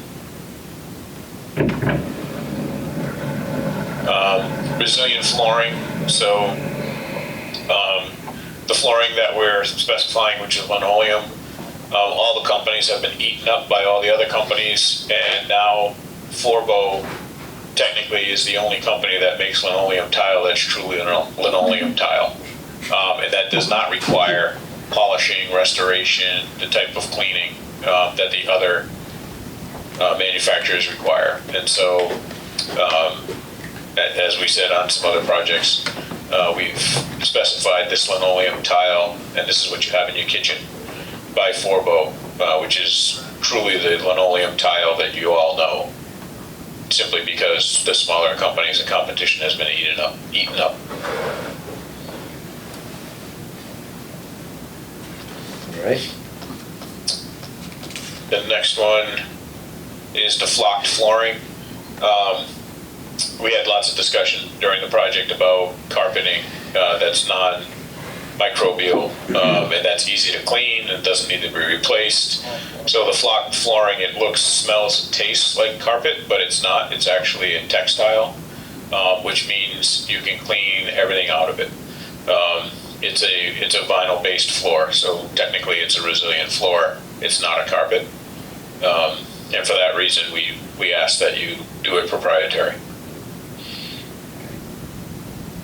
Resilient flooring. So the flooring that we're specifying, which is linoleum, all the companies have been eaten up by all the other companies, and now Forbo technically is the only company that makes linoleum tile that's truly linoleum tile. And that does not require polishing, restoration, the type of cleaning that the other manufacturers require. And so, as we said on some other projects, we've specified this linoleum tile, and this is what you have in your kitchen, by Forbo, which is truly the linoleum tile that you all know, simply because the smaller companies and competition has been eaten up. All right. The next one is the flocked flooring. We had lots of discussion during the project about carpeting that's non-microbial and that's easy to clean and doesn't need to be replaced. So the flocked flooring, it looks, smells, and tastes like carpet, but it's not. It's actually a textile, which means you can clean everything out of it. It's a vinyl-based floor, so technically it's a resilient floor. It's not a carpet, and for that reason, we ask that you do it proprietary.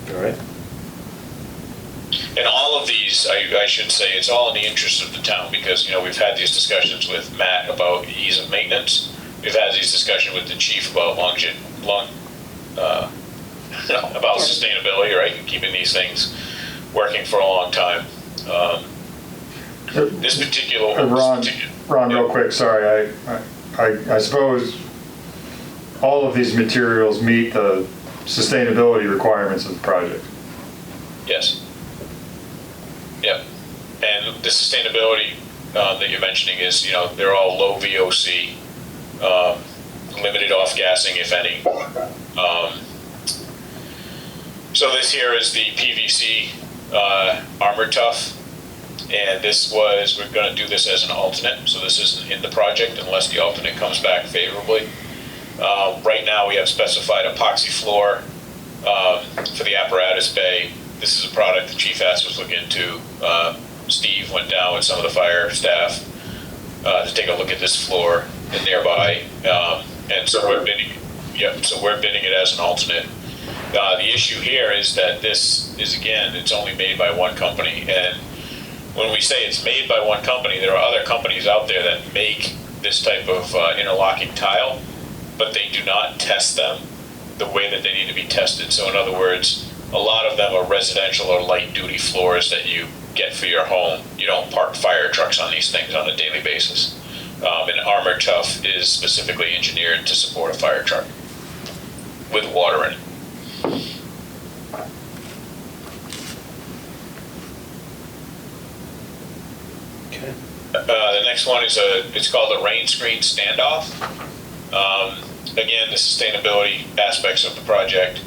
All right. And all of these, I should say, it's all in the interest of the town, because we've had these discussions with Matt about ease of maintenance. We've had these discussions with the chief about about sustainability, right? Keeping these things working for a long time. This particular Ron, real quick, sorry, I suppose all of these materials meet the sustainability requirements of the project. Yes. Yep. And the sustainability that you're mentioning is, they're all low VOC, limited off-gassing, if any. So this here is the PVC Armor Tough, and we're going to do this as an alternate, so this isn't in the project unless the alternate comes back favorably. Right now we have specified epoxy floor for the apparatus bay. This is a product the chief asked us to look into. Steve went down with some of the fire staff to take a look at this floor and nearby, And so we're bidding, so we're bidding it as an alternate. The issue here is that this is, again, it's only made by one company. And when we say it's made by one company, there are other companies out there that make this type of interlocking tile, but they do not test them the way that they need to be tested. So in other words, a lot of them are residential or light duty floors that you get for your home. You don't park fire trucks on these things on a daily basis. And Armor Tough is specifically engineered to support a fire truck with water in it. Okay. The next one is it's called a rain screen standoff. Again, the sustainability aspects of the project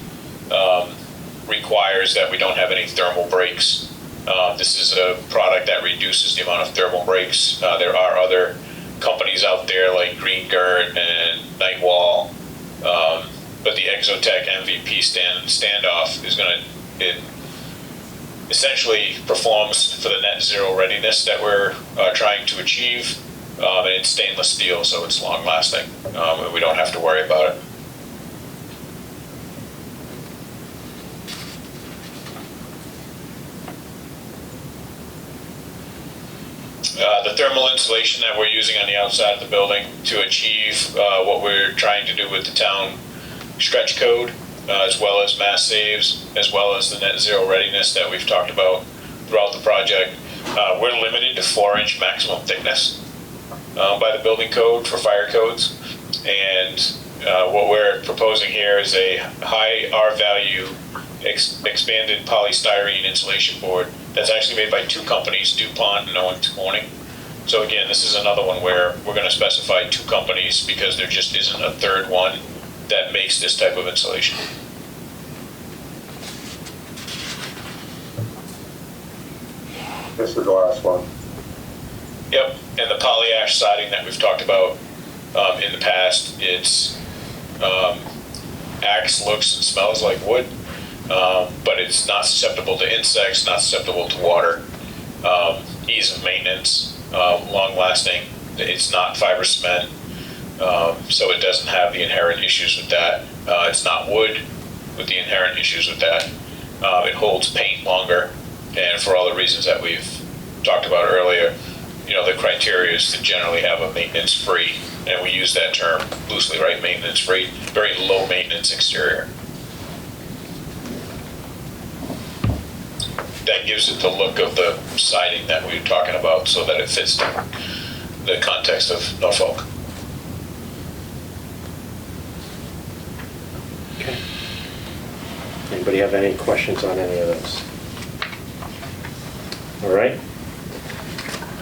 requires that we don't have any thermal breaks. This is a product that reduces the amount of thermal breaks. There are other companies out there like Green Gert and Nightwall, but the Exotech MVP standoff is it essentially performs for the net zero readiness that we're trying to achieve. And it's stainless steel, so it's long lasting, and we don't have to worry about it. The thermal insulation that we're using on the outside of the building to achieve what we're trying to do with the town stretch code, as well as mass saves, as well as the net zero readiness that we've talked about throughout the project. We're limited to 4-inch maximum thickness by the building code for fire codes. And what we're proposing here is a high R value expanded polystyrene insulation board that's actually made by two companies, DuPont and Owens Corning. So again, this is another one where we're going to specify two companies because there just isn't a third one that makes this type of insulation. This is the last one. Yep, and the polyash siding that we've talked about in the past, it's acts, looks, and smells like wood, but it's not susceptible to insects, not susceptible to water, ease of maintenance, long lasting. It's not fiber cement, so it doesn't have the inherent issues with that. It's not wood with the inherent issues with that. It holds paint longer, and for all the reasons that we've talked about earlier, you know, the criteria is to generally have a maintenance-free, and we use that term loosely, right? Maintenance-free, very low maintenance exterior. That gives it the look of the siding that we were talking about, so that it fits the context of Norfolk. Okay. Anybody have any questions on any of those? All right.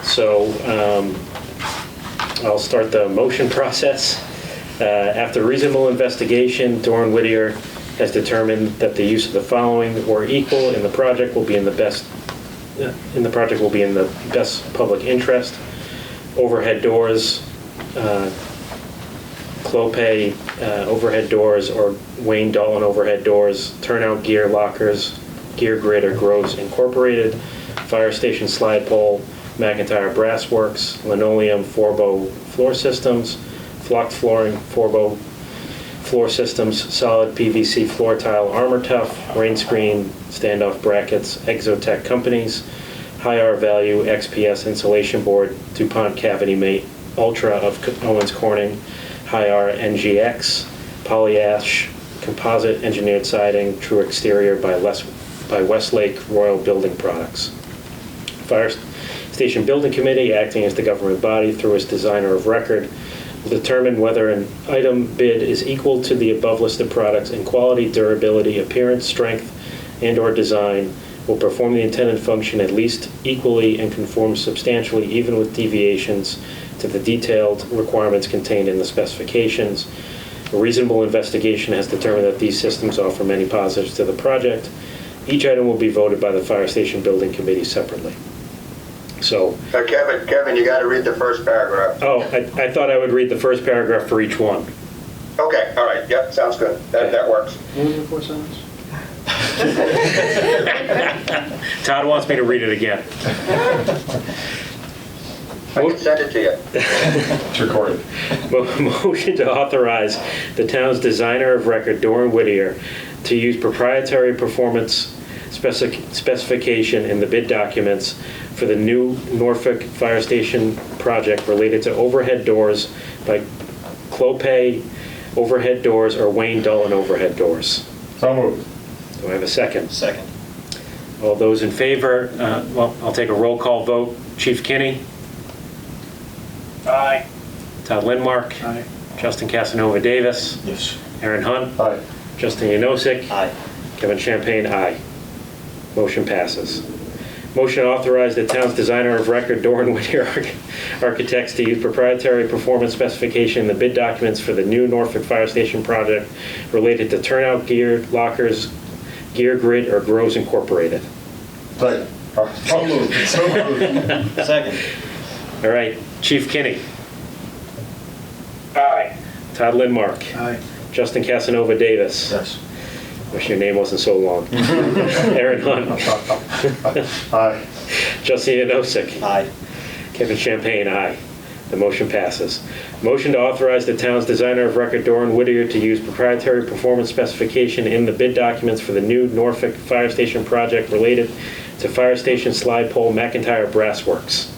So I'll start the motion process. After reasonable investigation, Doran Whittier has determined that the use of the following or equal in the project will be in the best public interest: overhead doors, Clopay overhead doors, or Wayne Dalton overhead doors, turnout gear lockers, Gear Grid or Groves Incorporated, fire station slide pole, McIntyre Brassworks, Linoleum Forbo floor systems, Flocked Flooring Forbo floor systems, solid PVC floor tile Armor Tough, rain screen standoff brackets Exotech companies, high R value XPS insulation board DuPont Cavity Mate Ultra of Owens Corning, high R NGX, polyash composite engineered siding, true exterior by Westlake Royal Building Products. Fire Station Building Committee, acting as the government body through its designer of record, will determine whether an item bid is equal to the above listed products in quality, durability, appearance, strength, and/or design, will perform the intended function at least equally and conform substantially, even with deviations, to the detailed requirements contained in the specifications. A reasonable investigation has determined that these systems offer many positives to the project. Each item will be voted by the Fire Station Building Committee separately. So, Kevin, you got to read the first paragraph. oh, I thought I would read the first paragraph for each one. Okay, all right, yep, sounds good. That works. What was the fourth sentence? Todd wants me to read it again. I can send it to you. It's recorded. Motion to authorize the town's designer of record, Doran Whittier, to use proprietary performance specification in the bid documents for the new Norfolk Fire Station project related to overhead doors by Clopay Overhead Doors or Wayne Dulin Overhead Doors. So moved. Do I have a second? Second. All those in favor, well, I'll take a roll call vote. Chief Kinney? Aye. Todd Lindmark? Aye. Justin Casanova Davis? Yes. Aaron Hunt? Aye. Justin Yanosik? Aye. Kevin Champagne, aye. Motion passes. Motion to authorize the town's designer of record, Doran Whittier Architects, to use proprietary performance specification in the bid documents for the new Norfolk Fire Station project related to turnout gear, lockers, gear grid, or Groves Incorporated. Second. So moved. So moved. Second. All right, Chief Kinney, Aye. Todd Lindmark, Aye. Justin Casanova Davis. Yes. Wish your name wasn't so long. Aaron Hunt, Aye. Justin Yanosik, Aye. Kevin Champagne, aye. The motion passes. Motion to authorize the town's designer of record, Doran Whittier, to use proprietary performance specification in the bid documents for the new Norfolk Fire Station project related to Fire Station Slide Pole McIntyre Brass Works.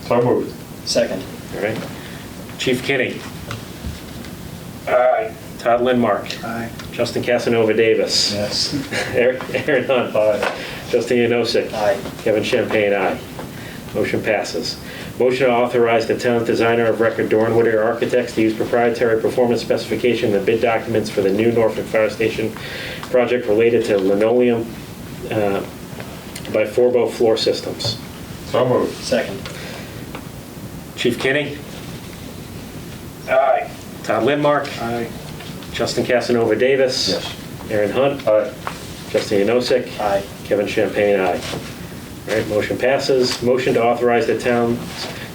So moved. Second. All right. Chief Kinney, Aye. Todd Lindmark, Aye. Justin Casanova Davis. Yes. Aaron Hunt. Aye. Justin Yanosik. Aye. Kevin Champagne, aye. Motion passes. Motion to authorize the town's designer of record, Doran Whittier Architects, to use proprietary performance specification in the bid documents for the new Norfolk Fire Station project related to linoleum by Forbo floor systems. So moved. Second. Chief Kinney, Aye. Todd Lindmark, Aye. Justin Casanova Davis. Yes. Aaron Hunt, Aye. Justin Yanosik. Aye. Kevin Champagne, aye. All right, motion passes. Motion to authorize the town's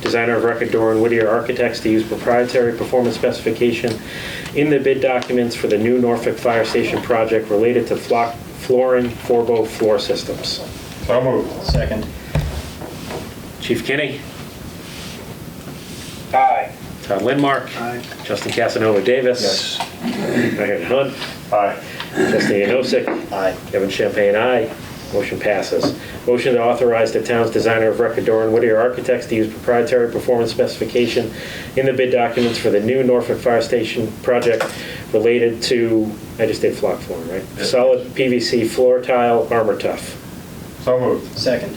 designer of record, Doran Whittier Architects, to use proprietary performance specification in the bid documents for the new Norfolk Fire Station project related to flooring Forbo floor systems. So moved. Second. Chief Kinney, Aye. Todd Lindmark, Aye. Justin Casanova Davis. Yes. Aaron Hunt, Aye. Justin Yanosik, Aye. Kevin Champagne, aye. Motion passes. Motion to authorize the town's designer of record, Doran Whittier Architects, to use proprietary performance specification in the bid documents for the new Norfolk Fire Station project related to, I just did flock flooring, right? Solid PVC floor tile, armor tough. So moved. Second.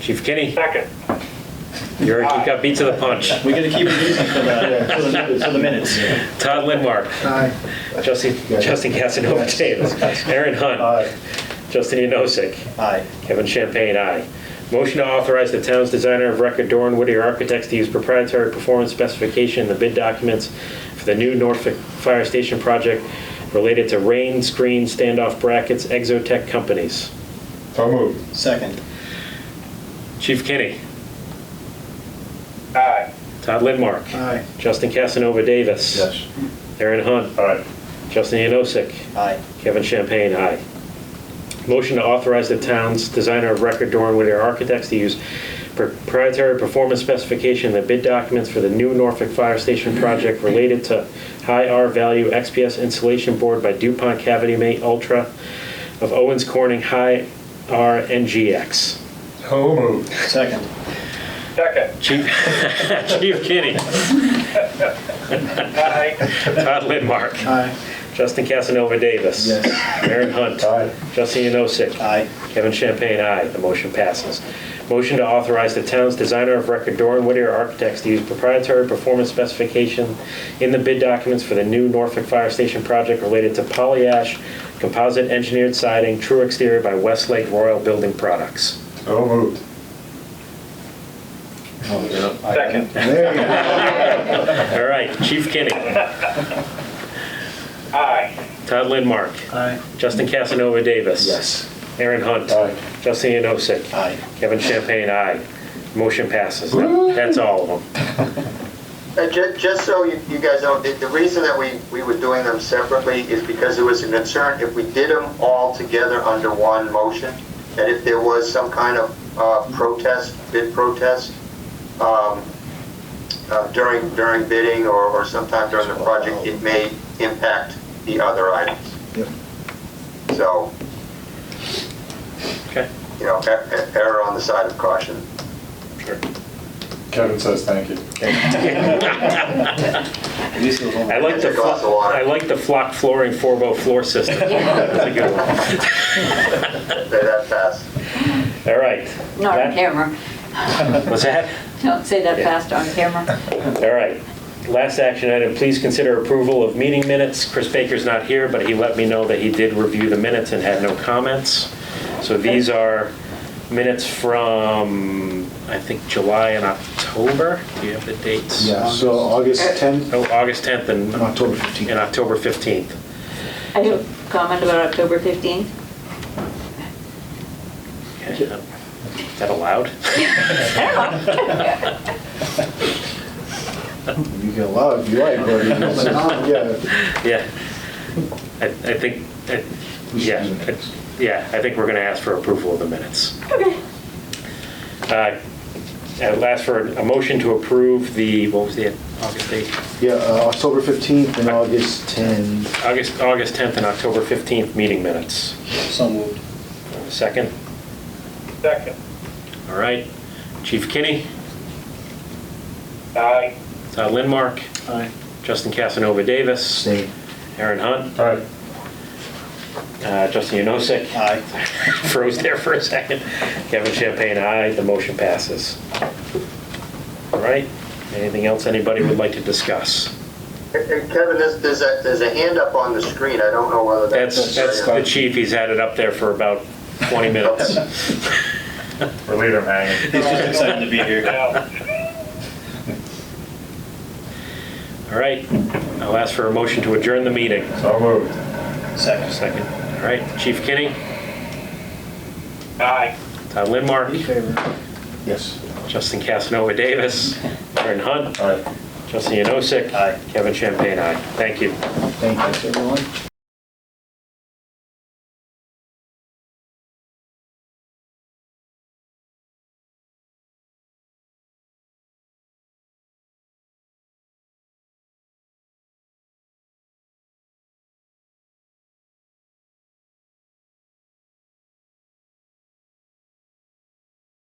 Chief Kinney, Second. you got beat to the punch. We gotta keep it easy for the minutes. Todd Lindmark, Aye. Justin Casanova Davis, Aaron Hunt, Aye. Justin Yanosik, Aye. Kevin Champagne, aye. Motion to authorize the town's designer of record, Doran Whittier Architects, to use proprietary performance specification in the bid documents for the new Norfolk Fire Station project related to rain screen standoff brackets, Exotech Companies. So moved. Second. Chief Kinney, Aye. Todd Lindmark, Aye. Justin Casanova Davis. Yes. Aaron Hunt, Aye. Justin Yanosik, Aye. Kevin Champagne, aye. Motion to authorize the town's designer of record, Doran Whittier Architects, to use proprietary performance specification in the bid documents for the new Norfolk Fire Station project related to high R value XPS insulation board by DuPont Cavity Mate Ultra of Owens Corning High R NGX. So moved. Second. Second. Chief Kinney, Aye. Todd Lindmark, Aye. Justin Casanova Davis. Yes. Aaron Hunt. Aye. Justin Yanosik. Aye. Kevin Champagne, aye. The motion passes. Motion to authorize the town's designer of record, Doran Whittier Architects, to use proprietary performance specification in the bid documents for the new Norfolk Fire Station project related to polyash composite engineered siding, true exterior by Westlake Royal Building Products. So moved. Second. There you go. All right, Chief Kinney, Aye. Todd Lindmark, Aye. Justin Casanova Davis. Yes. Aaron Hunt. Aye. Justin Yanosik. Aye. Kevin Champagne, aye. Motion passes. That's all of them. Just so you guys know, the reason that we were doing them separately is because there was a concern if we did them all together under one motion, that if there was some kind of protest, bid protest, during bidding or sometime during the project, it may impact the other items. Yep. So, Okay. you know, err on the side of caution. Sure. Kevin says thank you. At least it was only- I like the, Take a glass of water. I like the flock flooring 4x floor system. That's a good one. Say that fast. All right. Not on That- camera. What's that? Don't say that Yeah. fast on camera. All right. Last action item, please consider approval of meeting minutes. Chris Baker's not here, but he let me know that he did review the minutes and had no comments. So these are minutes from, I think, July and October. Do you have the dates? Yeah, so August 10th Oh, August 10th and and October 15th. October 15th. I have a comment about October 15th. Okay. Is that allowed? You can allow it if you like, but if you don't, yeah. Yeah. I think, yeah, I think we're going to ask for approval of the minutes. Okay. I'll ask for a motion to approve the, what was the August date? Yeah, October 15th and August 10th. August 10th and October 15th meeting minutes. So moved. Second? Second. All right. Chief Kinney, Aye. Todd Lindmark, Aye. Justin Casanova Davis, Stay. Aaron Hunt, All right. Justin Yanosik. Aye. Froze there for a second. Kevin Champagne, aye. The motion passes. All right. Anything else anybody would like to discuss? Hey, Kevin, there's a hand up on the screen. I don't know whether That's the chief. He's had it up there for about 20 minutes. We're leaving him hanging. He's just excited to be here. All right. I'll ask for a motion to adjourn the meeting. So moved. Second. Second. All right. Chief Kinney, Aye. Todd Lindmark, Yes. Justin Casanova Davis, Aaron Hunt, All right. Justin Yanosik, Aye. Kevin Champagne, aye. Thank you. Thank you, everyone.